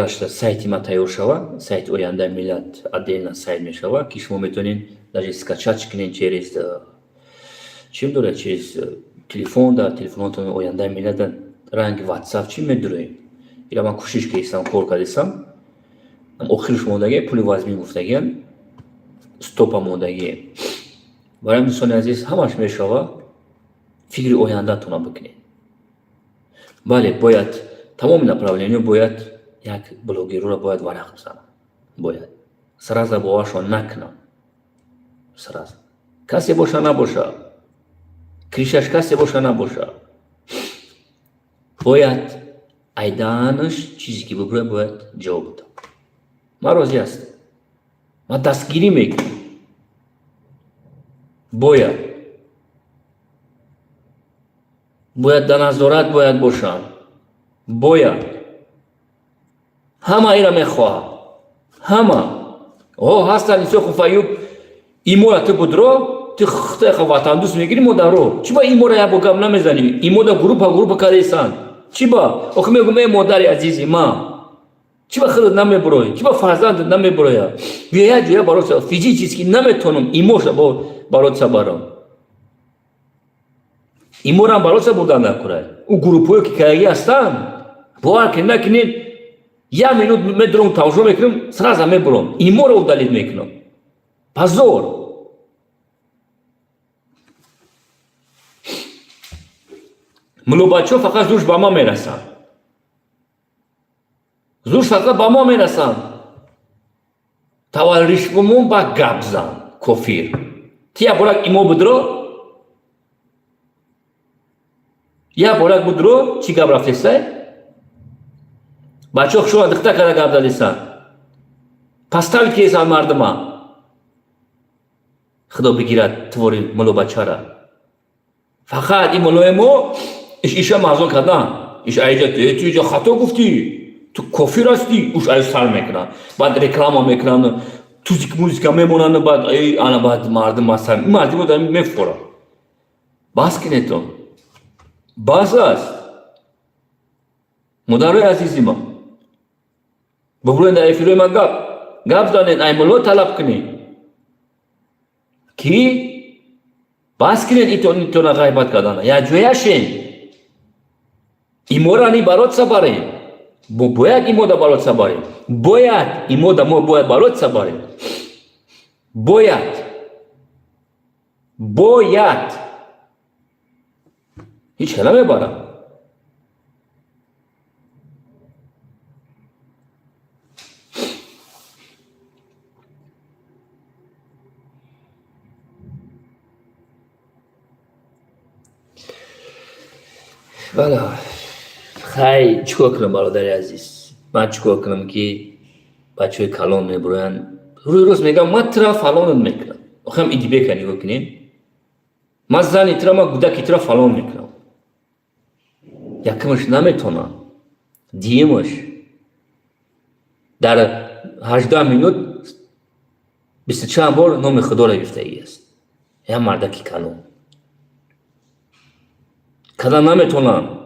اشتا سایتی ما تیار شود سایت آینده ملت отдельно сайт می شود که شما میتونین даже скачать کنین через چیم داره через телефон да телефонتون آینده ملت رنگ واتساپ چی میدونین اینا من کوشش کردم کار کردم آخرش موندگی پول وزمی گفتگی استوپا موندگی برای دوستان عزیز همش میشوه فکر آینده تون بکنید بله باید تمام направление باید یک بلوگر رو باید ورق بزنم باید سراز باهاشون نکنم سراز کسی باشه نباشه کریشش کسی باشه نباشه باید ایدانش چیزی که بگوید باید جواب بده. من راضی هستم، من دستگیری میکنم. باید در نظارت باید باشن. باید همه ایرا میخواه. همه هستن ایسا خفایوب ایمو را تو بدرو تو خطای خواتان دوست میگیری مادر چی با ایمو را یا با گم نمیزنی؟ ایمو دا گروپا کردیسن چی با؟ اخ میگم ای مادری عزیزی ما چی با خودت نمیبروی؟ چی با فرزندت نمیبروی؟ بیا جویا برات فیجی چیز که نمیتونم ایموش با برات سبارم. ایمو را برات بردن نکنه. او گروپایی که کاری هستن باور که نکنید یا منوت میدرم تماشا میکنم سراز میبرم ایمو را دلیل میکنم. پازور ملو بچه فقط زورش با ما میرسن. زورش فقط با ما میرسن. توال ریشمون با گبزن کفیر. تیا برای ایمو بدرو یا برای بدرو چی گب رفتیسته؟ بچه ها شما دکتر کرده گب دادیسن. پستال کیسان مردم ها. خدا بگیرد توری ملو بچه را. فقط این ملوی مو ایشا معذور کردن. ایش ایجا تو ایجا خطا گفتی. تو کافی راستی اوش ایش سر میکنن. بعد رکلام میکنن. توزیک موزیکا میمونن بعد ای آنا بعد مردم مثلا مردم رو دارم میفورن. باز کنه تو. باز است. مدارای عزیزی ما. ببرین در افیروی من گاب دانید ای ملو طلب کنی. کی؟ باز کنید ایتون غیبت کردن. یا جویشین. ایمورانی برات سباریم. باید ایمو دا برات سباریم. باید ایمو دا باید برات سباریم. باید هیچ کلمه بارم. بله خیلی چیکار کنم برادر عزیز. من چیکار کنم که بچه های کلان میبروین روی روز میگم من ترا فلان میکنم. آخه هم ایدی بکنی بکنین من زنی ترا ما گودکی ترا فلان میکنم. یکمش نمیتونم دیمش در 18 مینوت 24 بار نام خدا را گفته ای است. یا مردکی کلان کدا نمیتونم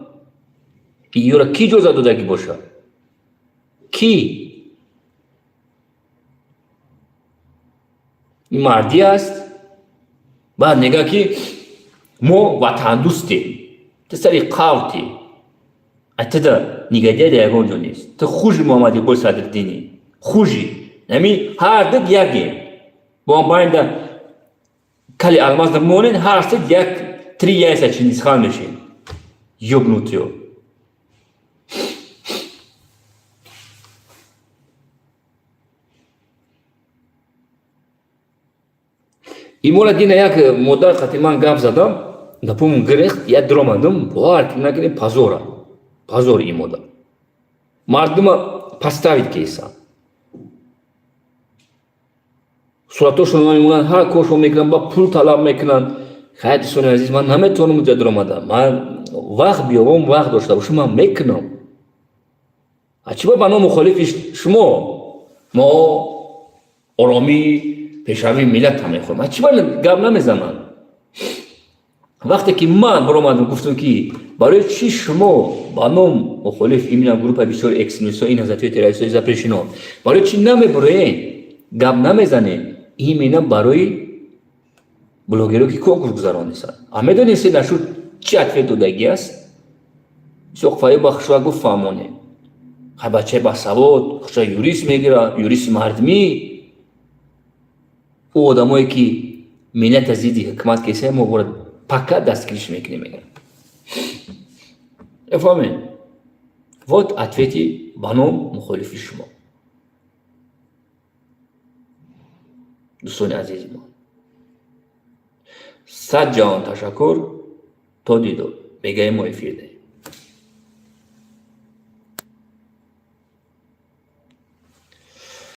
ایو را کی جوزا دادگی باشه؟ کی؟ این مردی است. بعد نگاه که ما وطن دوستیم تسری قاوتی اتدا نگاه دیده یکون جو نیست. تو خوشی محمدی بول صدر دینی خوشی نمی هر دد یکی با هم باید کلی الماس نمونین هر سد یک تری یایسا چینیز خان میشین یوبنوتیو. ایمولا دینا یک مدار خطی من گفت زدم گپوم گرخت یا درامدم بار که نکنی پازور این مدار مردم پستاوید کیسا صورتاشون میمونن هر کوشو میکنن با پول طلب میکنن. خیلی دوستان عزیز من نمیتونم اونجا درآمدم. من وقت بیام وقت داشته باشم من میکنم. اچی با نام مخالفش شما ما آرامی پیشروی ملت هم میخورم. اچی با گپ نمیزنن. وقتی که من برآمدم گفتم که برای چی شما با نام مخالف ایمینا گروپ بسیار اکستریمیست این حضرت تروریست زپرشینا برای چی نمیبرین گپ نمیزنین؟ ایمینا برای بلوگرو که کنکور گذرانیستن. همه دونیستی نشود چی اطفال دودگی است؟ سوقفای با خشوع گفت فهمونه. خب بچه با سواد خشوع یوریس میگیره یوریس مردمی. او آدمایی که ملت زیدی حکمت کیسه مورد پکت دستگیرش میکنه میگن. افهمین؟ وقت اطفالی بانام مخالفی شما. دوستان عزیز ما 100 جان تشکر تا دیدار. بگه ما افیرده.